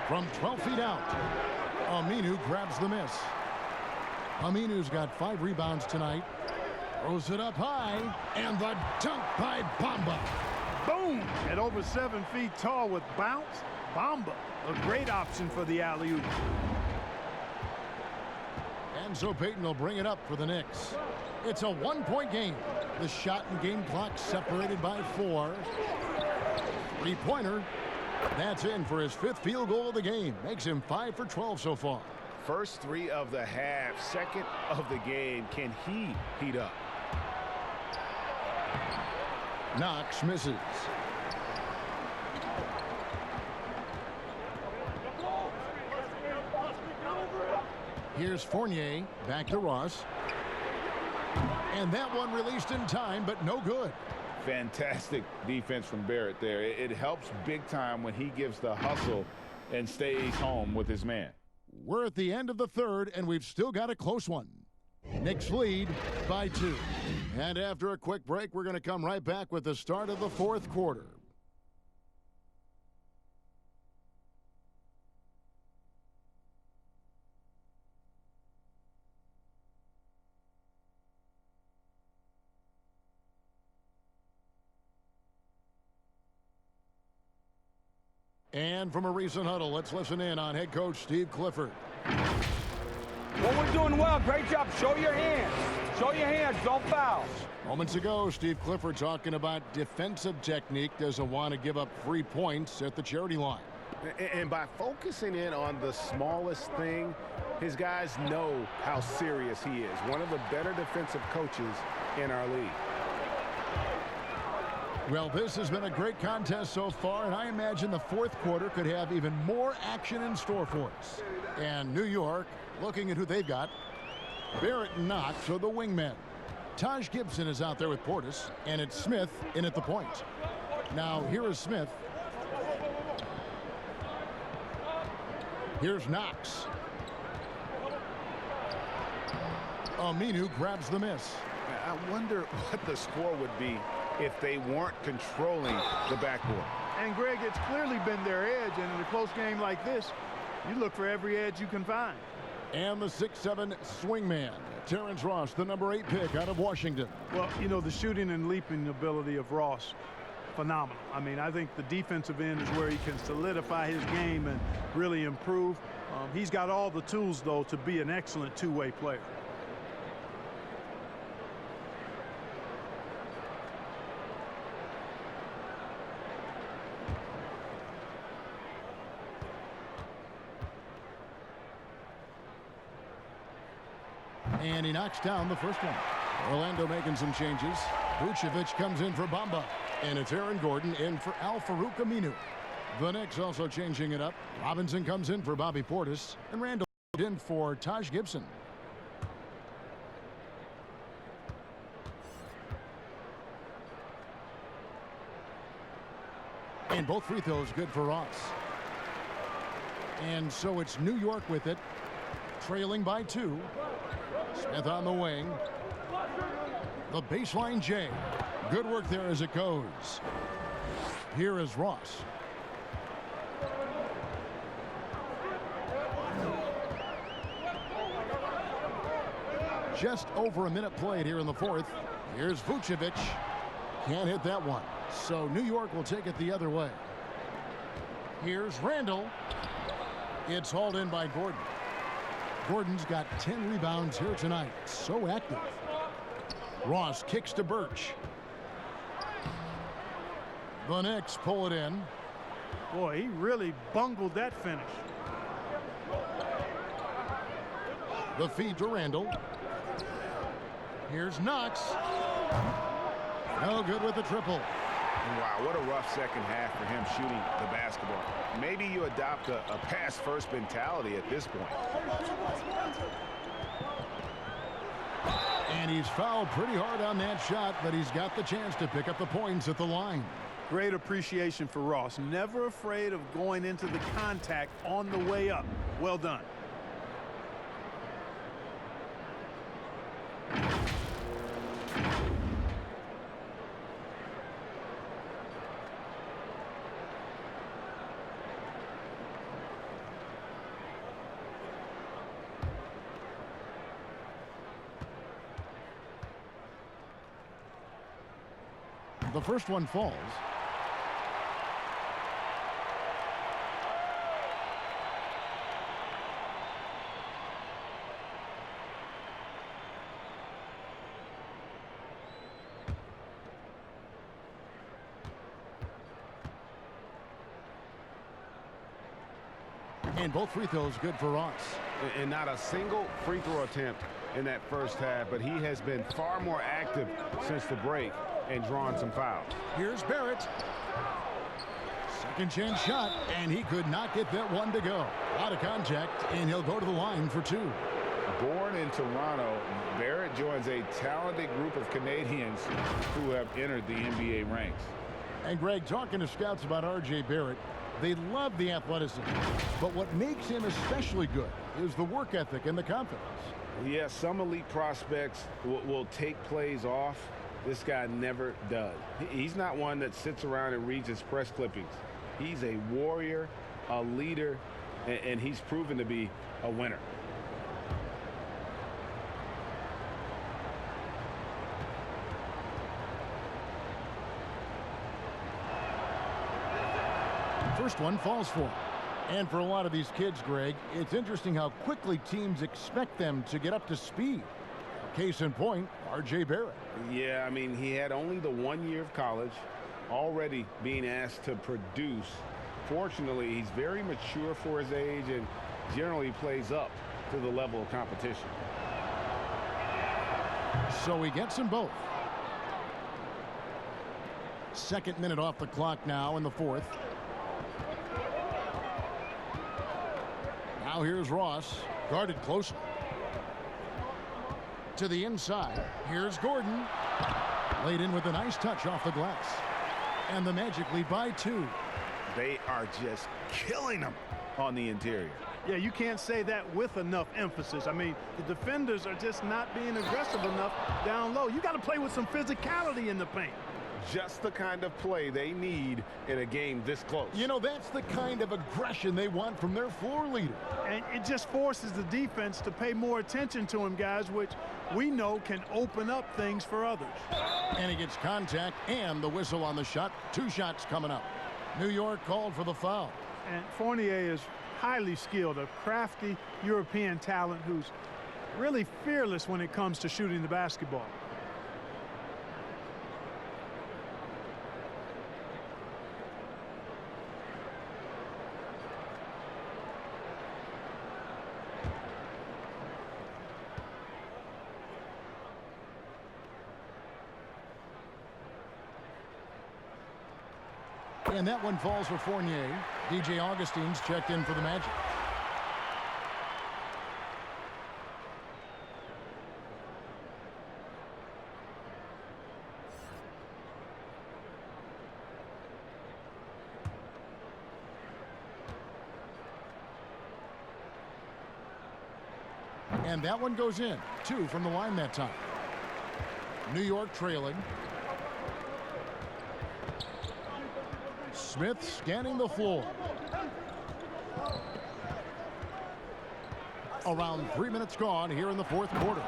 From 12 feet out, Aminu grabs the miss. Aminu's got 5 rebounds tonight. Throws it up high, and the dunk by Bamba. Boom! At over 7 feet tall with bounce, Bamba, a great option for the alley-oop. And so Payton will bring it up for the Knicks. It's a 1-point game. The shot and game clock separated by 4. 3-pointer. That's in for his 5th field goal of the game. Makes him 5 for 12 so far. First 3 of the half, 2nd of the game. Can he heat up? Knox misses. Here's Fournier, back to Ross. And that one released in time, but no good. Fantastic defense from Barrett there. It helps big time when he gives the hustle and stays home with his man. We're at the end of the 3rd, and we've still got a close one. Knicks lead by 2. And after a quick break, we're going to come right back with the start of the 4th quarter. And from a recent huddle, let's listen in on head coach Steve Clifford. Well, we're doing well. Great job. Show your hands. Show your hands. Don't foul. Moments ago, Steve Clifford talking about defensive technique. Doesn't want to give up free points at the charity line. And by focusing in on the smallest thing, his guys know how serious he is. One of the better defensive coaches in our league. Well, this has been a great contest so far, and I imagine the 4th quarter could have even more action in store for us. And New York, looking at who they've got, Barrett and Knox are the wingmen. Taj Gibson is out there with Portis, and it's Smith in at the point. Now, here is Smith. Here's Knox. Aminu grabs the miss. I wonder what the score would be if they weren't controlling the backboard. And Greg, it's clearly been their edge, and in a close game like this, you look for every edge you can find. And the 6'7" swingman, Terrence Ross, the number 8 pick out of Washington. Well, you know, the shooting and leaping ability of Ross, phenomenal. I mean, I think the defensive end is where he can solidify his game and really improve. He's got all the tools, though, to be an excellent two-way player. And he knocks down the first one. Orlando making some changes. Vucevic comes in for Bamba. And it's Aaron Gordon in for Al-Farouq Aminu. The Knicks also changing it up. Robinson comes in for Bobby Portis. And Randall in for Taj Gibson. And both free throws good for Ross. And so it's New York with it. Trailing by 2. Smith on the wing. The baseline J. Good work there as it goes. Here is Ross. Just over a minute played here in the 4th. Here's Vucevic. Can't hit that one. So New York will take it the other way. Here's Randall. It's hauled in by Gordon. Gordon's got 10 rebounds here tonight. So active. Ross kicks to Birch. The Knicks pull it in. Boy, he really bungled that finish. The feed to Randall. Here's Knox. No good with the triple. Wow, what a rough second half for him shooting the basketball. Maybe you adopt a pass-first mentality at this point. And he's fouled pretty hard on that shot, but he's got the chance to pick up the points at the line. Great appreciation for Ross. Never afraid of going into the contact on the way up. Well done. The first one falls. And both free throws good for Ross. And not a single free throw attempt in that first half, but he has been far more active since the break and drawn some fouls. Here's Barrett. Second chance shot, and he could not get that one to go. A lot of contact, and he'll go to the line for two. Born in Toronto, Barrett joins a talented group of Canadians who have entered the NBA ranks. And Greg, talking to scouts about R.J. Barrett, they love the athleticism, but what makes him especially good is the work ethic and the confidence. Yes, some elite prospects will take plays off. This guy never does. He's not one that sits around and reads his press clippings. He's a warrior, a leader, and he's proven to be a winner. First one falls for him. And for a lot of these kids, Greg, it's interesting how quickly teams expect them to get up to speed. Case in point, R.J. Barrett. Yeah, I mean, he had only the 1 year of college, already being asked to produce. Fortunately, he's very mature for his age and generally plays up to the level of competition. So he gets them both. Second minute off the clock now in the fourth. Now here's Ross, guarded closely. To the inside, here's Gordon. Laid in with a nice touch off the glass. And the Magic lead by 2. They are just killing them on the interior. Yeah, you can't say that with enough emphasis. I mean, the defenders are just not being aggressive enough down low. You got to play with some physicality in the paint. Just the kind of play they need in a game this close. You know, that's the kind of aggression they want from their floor leader. And it just forces the defense to pay more attention to him, guys, which we know can open up things for others. And he gets contact and the whistle on the shot. 2 shots coming up. New York called for the foul. And Fournier is highly skilled, a crafty European talent who's really fearless when it comes to shooting the basketball. And that one falls for Fournier. DJ Augustine's checked in for the Magic. And that one goes in. 2 from the line that time. New York trailing. Smith scanning the floor. Around 3 minutes gone here in the fourth quarter.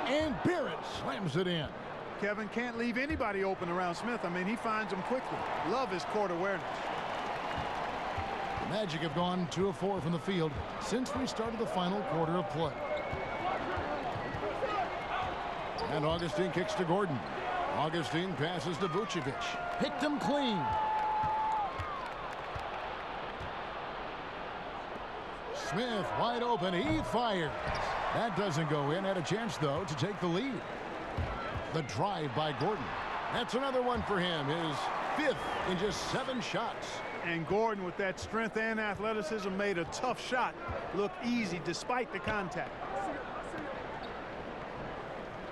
And Barrett slams it in. Kevin can't leave anybody open around Smith. I mean, he finds them quickly. Love his court awareness. The Magic have gone 2 of 4 from the field since we started the final quarter of play. And Augustine kicks to Gordon. Augustine passes to Vucevic. Picked him clean. Smith wide open. He fires. That doesn't go in. Had a chance, though, to take the lead. The drive by Gordon. That's another one for him. His 5th in just 7 shots. And Gordon, with that strength and athleticism, made a tough shot look easy despite the contact.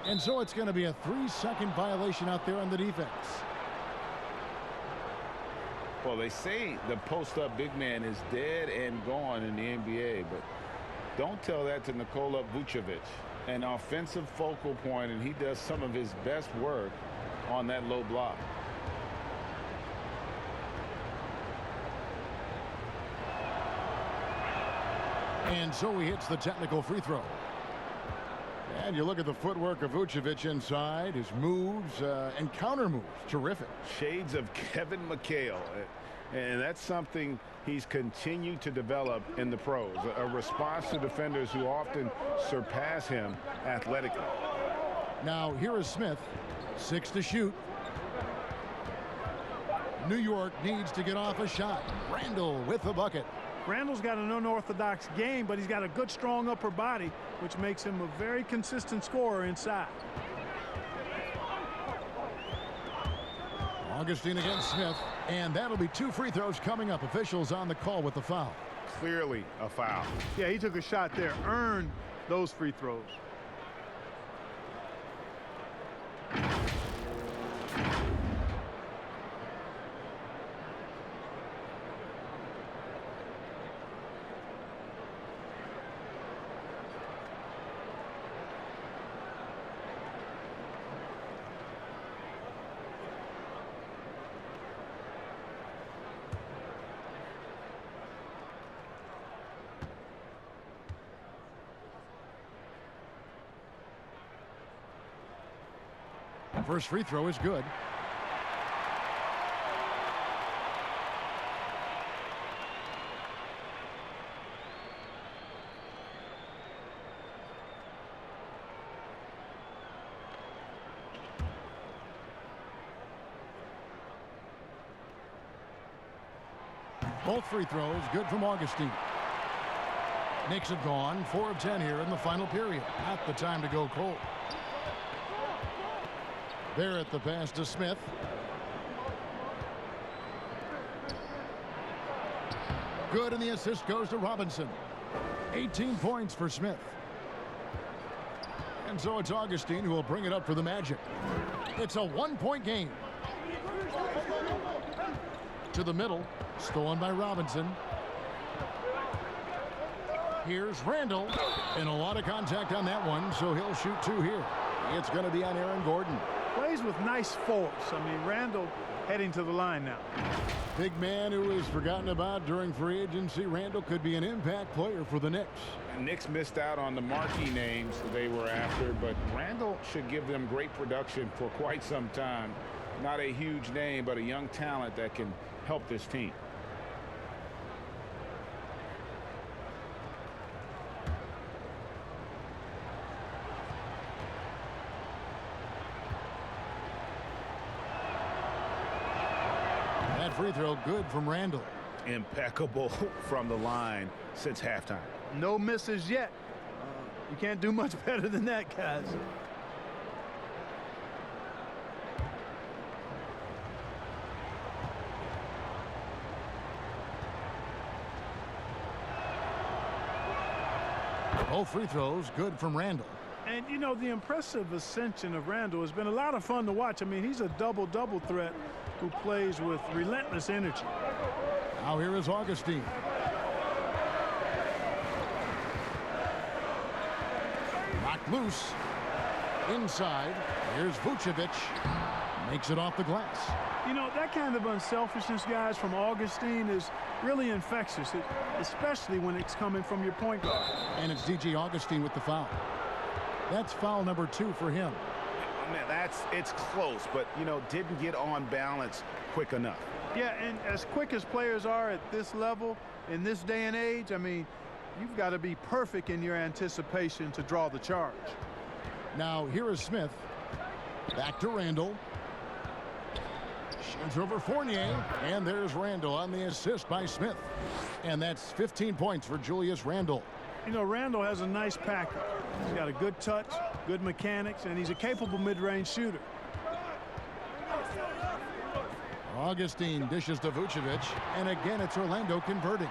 And so it's going to be a 3-second violation out there on the defense. Well, they say the post-up big man is dead and gone in the NBA, but don't tell that to Nikola Vucevic. An offensive focal point, and he does some of his best work on that low block. And so he hits the technical free throw. And you look at the footwork of Vucevic inside, his moves and counter moves, terrific. Shades of Kevin McHale, and that's something he's continued to develop in the pros, a response to defenders who often surpass him athletically. Now here is Smith, 6 to shoot. New York needs to get off a shot. Randall with the bucket. Randall's got an unorthodox game, but he's got a good, strong upper body, which makes him a very consistent scorer inside. Augustine against Smith, and that'll be 2 free throws coming up. Officials on the call with the foul. Clearly a foul. Yeah, he took a shot there, earned those free throws. First free throw is good. Both free throws good from Augustine. Knicks have gone 4 of 10 here in the final period. Not the time to go cold. There at the pass to Smith. Good, and the assist goes to Robinson. 18 points for Smith. And so it's Augustine who will bring it up for the Magic. It's a 1-point game. To the middle, stolen by Robinson. Here's Randall, and a lot of contact on that one, so he'll shoot 2 here. It's going to be on Aaron Gordon. Plays with nice force. I mean, Randall heading to the line now. Big man who was forgotten about during free agency. Randall could be an impact player for the Knicks. Knicks missed out on the marquee names they were after, but Randall should give them great production for quite some time. Not a huge name, but a young talent that can help this team. That free throw good from Randall. Impeccable from the line since halftime. No misses yet. You can't do much better than that, guys. Both free throws good from Randall. And, you know, the impressive ascension of Randall has been a lot of fun to watch. I mean, he's a double-double threat who plays with relentless energy. Now here is Augustine. Knocked loose. Inside. Here's Vucevic. Makes it off the glass. You know, that kind of unselfishness, guys, from Augustine is really infectious, especially when it's coming from your point guard. And it's DJ Augustine with the foul. That's foul number 2 for him. Man, it's close, but, you know, didn't get on balance quick enough. Yeah, and as quick as players are at this level, in this day and age, I mean, you've got to be perfect in your anticipation to draw the charge. Now, here is Smith. Back to Randall. Shoots over Fournier. And there's Randall on the assist by Smith. And that's 15 points for Julius Randle. You know, Randall has a nice package. He's got a good touch, good mechanics, and he's a capable mid-range shooter. Augustine dishes to Vucevic, and again it's Orlando converting.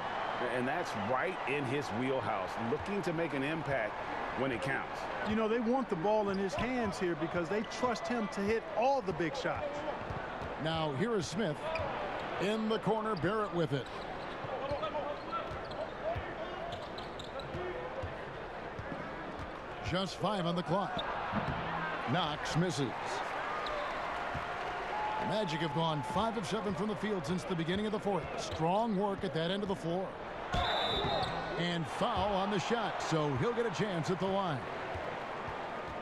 And that's right in his wheelhouse, looking to make an impact when it counts. You know, they want the ball in his hands here because they trust him to hit all the big shots. Now here is Smith. In the corner, Barrett with it. Just 5 on the clock. Knox misses. Magic have gone 5 of 7 from the field since the beginning of the fourth. Strong work at that end of the floor. And foul on the shot, so he'll get a chance at the line.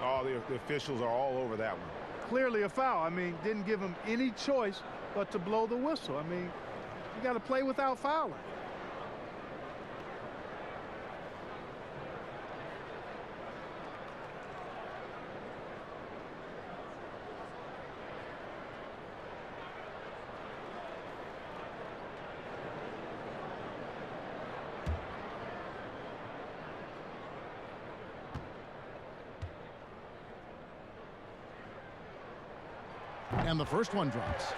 Oh, the officials are all over that one. Clearly a foul. I mean, didn't give him any choice but to blow the whistle. I mean, you got to play without fouling. And the first one drops.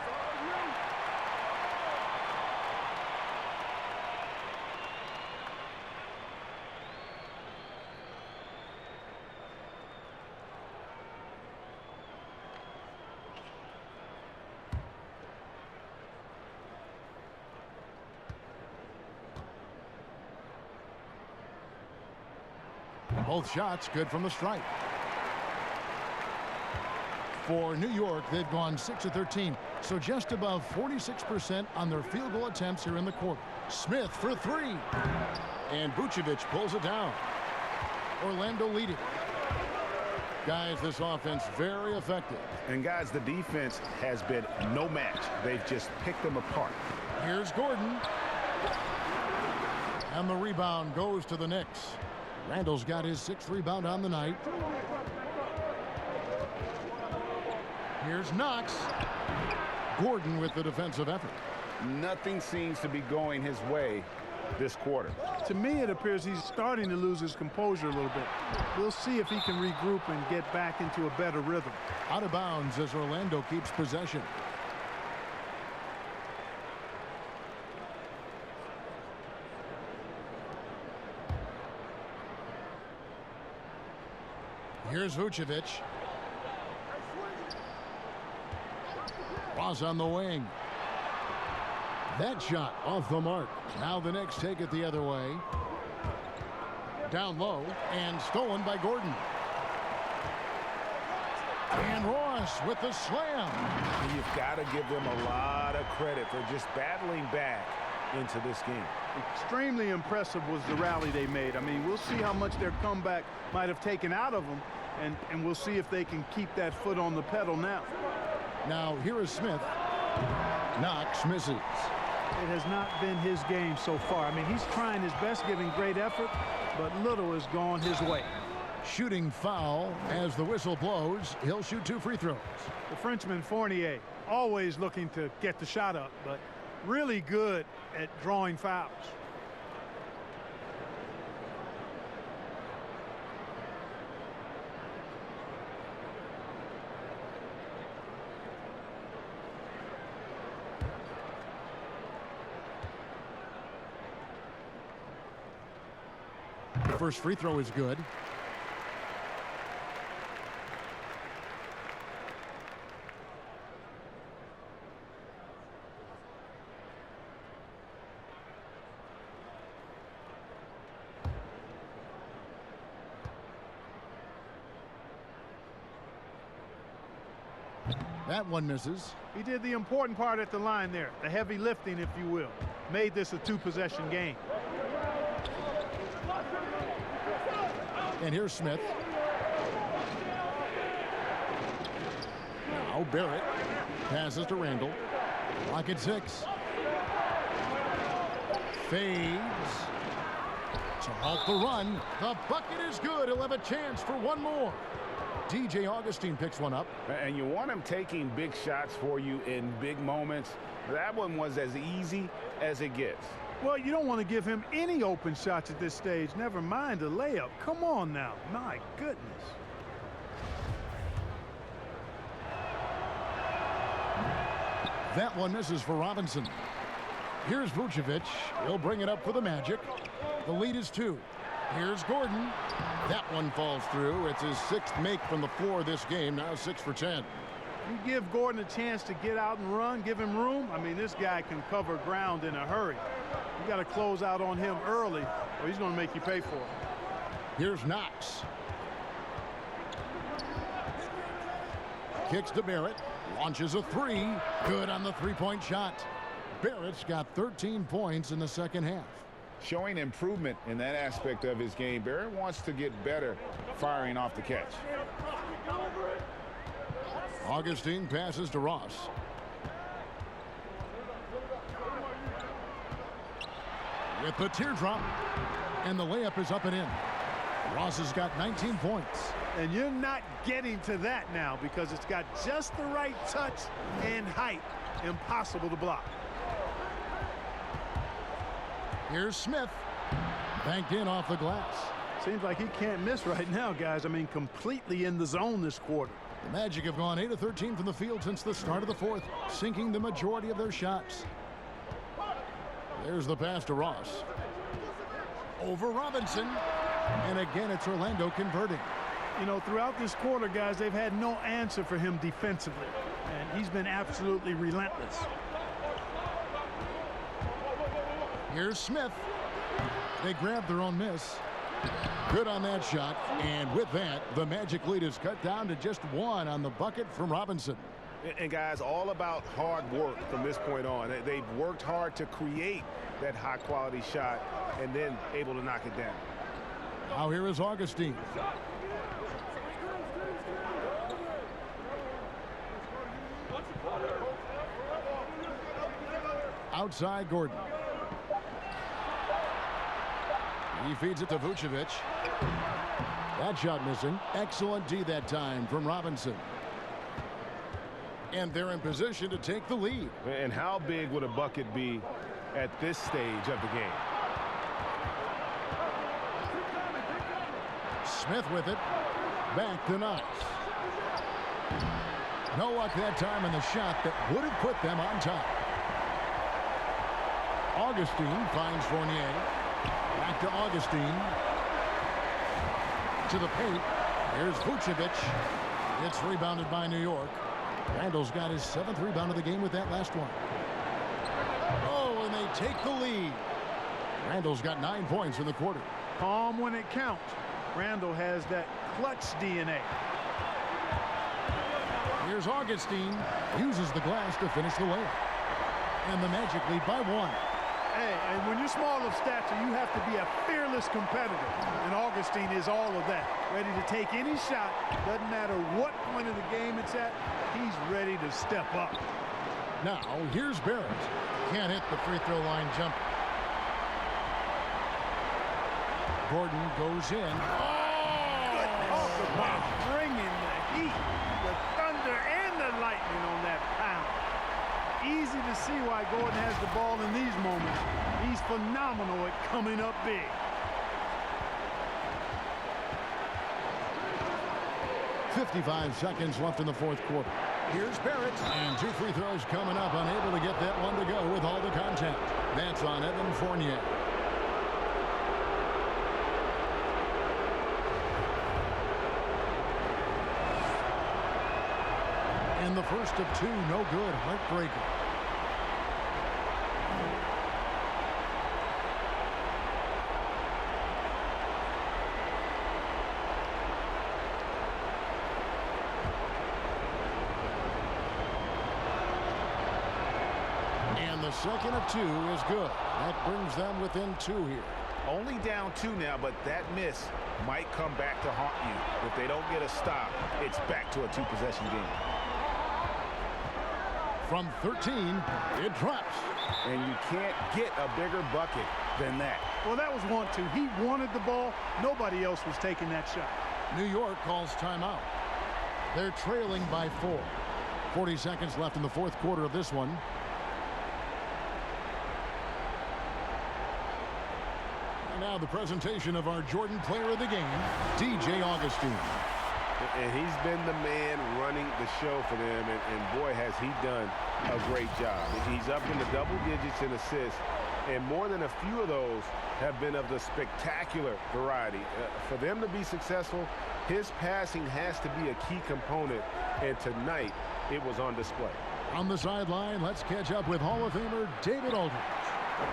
Both shots good from the stripe. For New York, they've gone 6 of 13, so just above 46% on their field goal attempts here in the quarter. Smith for 3. And Vucevic pulls it down. Orlando leading. Guys, this offense very effective. And guys, the defense has been no match. They've just picked them apart. Here's Gordon. And the rebound goes to the Knicks. Randall's got his 6th rebound on the night. Here's Knox. Gordon with the defensive effort. Nothing seems to be going his way this quarter. To me, it appears he's starting to lose his composure a little bit. We'll see if he can regroup and get back into a better rhythm. Out of bounds as Orlando keeps possession. Here's Vucevic. Ross on the wing. That shot off the mark. Now the Knicks take it the other way. Down low and stolen by Gordon. And Ross with the slam. And you've got to give them a lot of credit for just battling back into this game. Extremely impressive was the rally they made. I mean, we'll see how much their comeback might have taken out of them, and we'll see if they can keep that foot on the pedal now. Now here is Smith. Knox misses. It has not been his game so far. I mean, he's trying his best, giving great effort, but little has gone his way. Shooting foul as the whistle blows. He'll shoot 2 free throws. The Frenchman Fournier, always looking to get the shot up, but really good at drawing fouls. First free throw is good. That one misses. He did the important part at the line there, the heavy lifting, if you will. Made this a 2-possession game. And here's Smith. Now Barrett passes to Randall. Clock at 6. Fades. To halt the run. The bucket is good. He'll have a chance for one more. DJ Augustine picks one up. And you want him taking big shots for you in big moments. That one was as easy as it gets. Well, you don't want to give him any open shots at this stage. Never mind a layup. Come on now. My goodness. That one misses for Robinson. Here's Vucevic. He'll bring it up for the Magic. The lead is 2. Here's Gordon. That one falls through. It's his 6th make from the floor this game. Now 6 for 10. You give Gordon a chance to get out and run, give him room. I mean, this guy can cover ground in a hurry. You got to close out on him early, or he's going to make you pay for it. Here's Knox. Kicks to Barrett. Launches a 3. Good on the three-point shot. Barrett's got 13 points in the second half. Showing improvement in that aspect of his game. Barrett wants to get better firing off the catch. Augustine passes to Ross. With the teardrop. And the layup is up and in. Ross has got 19 points. And you're not getting to that now because it's got just the right touch and height. Impossible to block. Here's Smith. Banked in off the glass. Seems like he can't miss right now, guys. I mean, completely in the zone this quarter. The Magic have gone 8 of 13 from the field since the start of the fourth, sinking the majority of their shots. There's the pass to Ross. Over Robinson. And again, it's Orlando converting. You know, throughout this quarter, guys, they've had no answer for him defensively. And he's been absolutely relentless. Here's Smith. They grab their own miss. Good on that shot. And with that, the Magic lead is cut down to just 1 on the bucket from Robinson. And guys, all about hard work from this point on. They've worked hard to create that high-quality shot and then able to knock it down. Now here is Augustine. Outside Gordon. He feeds it to Vucevic. That shot missing. Excellent D that time from Robinson. And they're in position to take the lead. And how big would a bucket be at this stage of the game? Smith with it. Back to Knox. No luck that time in the shot that would have put them on top. Augustine finds Fournier. Back to Augustine. To the paint. Here's Vucevic. It's rebounded by New York. Randall's got his 7th rebound of the game with that last one. Oh, and they take the lead. Randall's got 9 points in the quarter. Calm when it counts. Randall has that clutch DNA. Here's Augustine. Uses the glass to finish the layup. And the Magic lead by 1. Hey, and when you're small of stature, you have to be a fearless competitor. And Augustine is all of that. Ready to take any shot. Doesn't matter what point of the game it's at. He's ready to step up. Now, here's Barrett. Can't hit the free throw line jumper. Gordon goes in. Talk about bringing the heat, the thunder, and the lightning on that pound. Easy to see why Gordon has the ball in these moments. He's phenomenal at coming up big. .55 seconds left in the fourth quarter. Here's Barrett. And 2 free throws coming up. Unable to get that one to go with all the contact. That's on Evan Fournier. And the first of 2, no good. Heartbreaker. And the second of 2 is good. That brings them within 2 here. Only down 2 now, but that miss might come back to haunt you. If they don't get a stop, it's back to a 2-possession game. From 13, it drops. And you can't get a bigger bucket than that. Well, that was 1-2. He wanted the ball. Nobody else was taking that shot. New York calls timeout. They're trailing by 4. 40 seconds left in the fourth quarter of this one. And now the presentation of our Jordan Player of the Game, DJ Augustine. And he's been the man running the show for them, and boy, has he done a great job. He's up in the double digits in assists, and more than a few of those have been of the spectacular variety. For them to be successful, his passing has to be a key component, and tonight it was on display. On the sideline, let's catch up with Hall of Famer David Aldridge.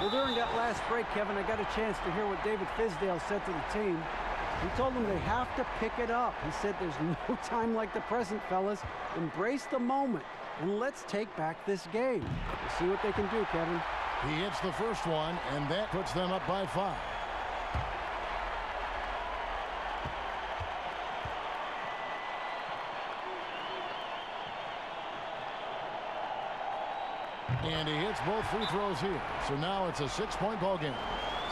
Well, during that last break, Kevin, I got a chance to hear what David Fizdale said to the team. He told them they have to pick it up. He said there's no time like the present, fellas. Embrace the moment, and let's take back this game. We'll see what they can do, Kevin. He hits the first one, and that puts them up by 5. And he hits both free throws here. So now it's a 6-point ball game.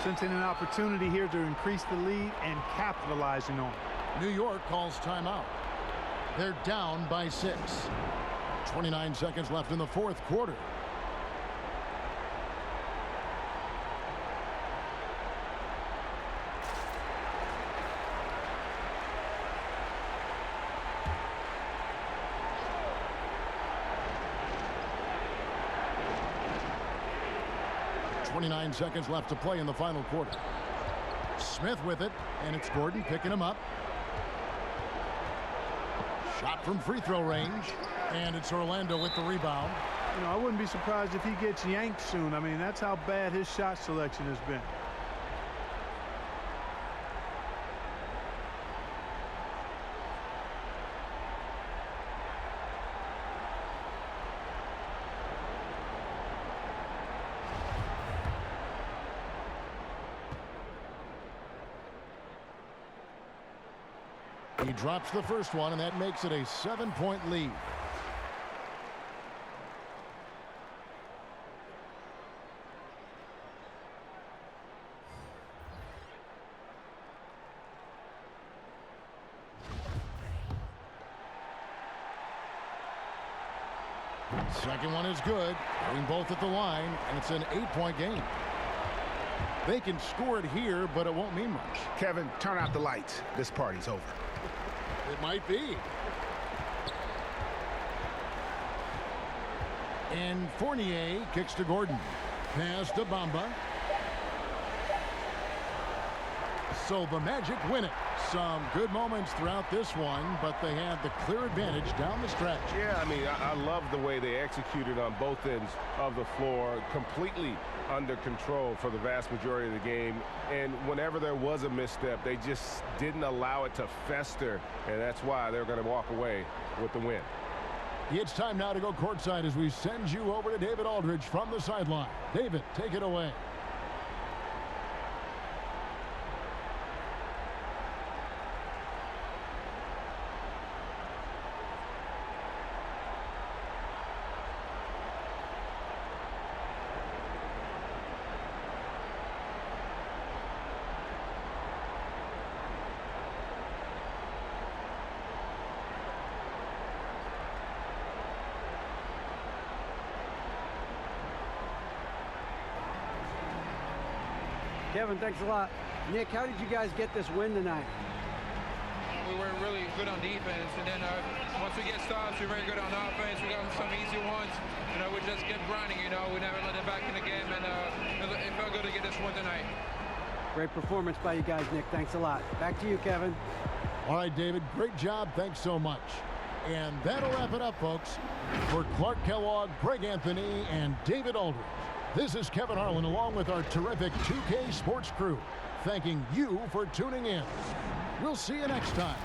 Sensing an opportunity here to increase the lead and capitalizing on it. New York calls timeout. They're down by 6. 29 seconds left in the fourth quarter. Nine seconds left to play in the final quarter. Smith with it, and it's Gordon picking him up. Shot from free throw range, and it's Orlando with the rebound. You know, I wouldn't be surprised if he gets yanked soon. I mean, that's how bad his shot selection has been. He drops the first one, and that makes it a 7-point lead. Second one is good. Getting both at the line, and it's an 8-point game. They can score it here, but it won't mean much. Kevin, turn out the lights. This party's over. It might be. And Fournier kicks to Gordon. Pass to Bamba. So the Magic win it. Some good moments throughout this one, but they had the clear advantage down the stretch. Yeah, I mean, I love the way they executed on both ends of the floor, completely under control for the vast majority of the game. And whenever there was a misstep, they just didn't allow it to fester, and that's why they're going to walk away with the win. It's time now to go courtside as we send you over to David Aldridge from the sideline. David, take it away. Kevin, thanks a lot. Nick, how did you guys get this win tonight? We were really good on defense, and then once we get stops, we're very good on offense. We got some easy ones. You know, we just kept grinding. You know, we never let it back in the game, and it felt good to get this win tonight. Great performance by you guys, Nick. Thanks a lot. Back to you, Kevin. All right, David, great job. Thanks so much. And that'll wrap it up, folks. For Clark Kellogg, Greg Anthony, and David Aldridge, this is Kevin Harlan along with our terrific 2K Sports crew, thanking you for tuning in. We'll see you next time.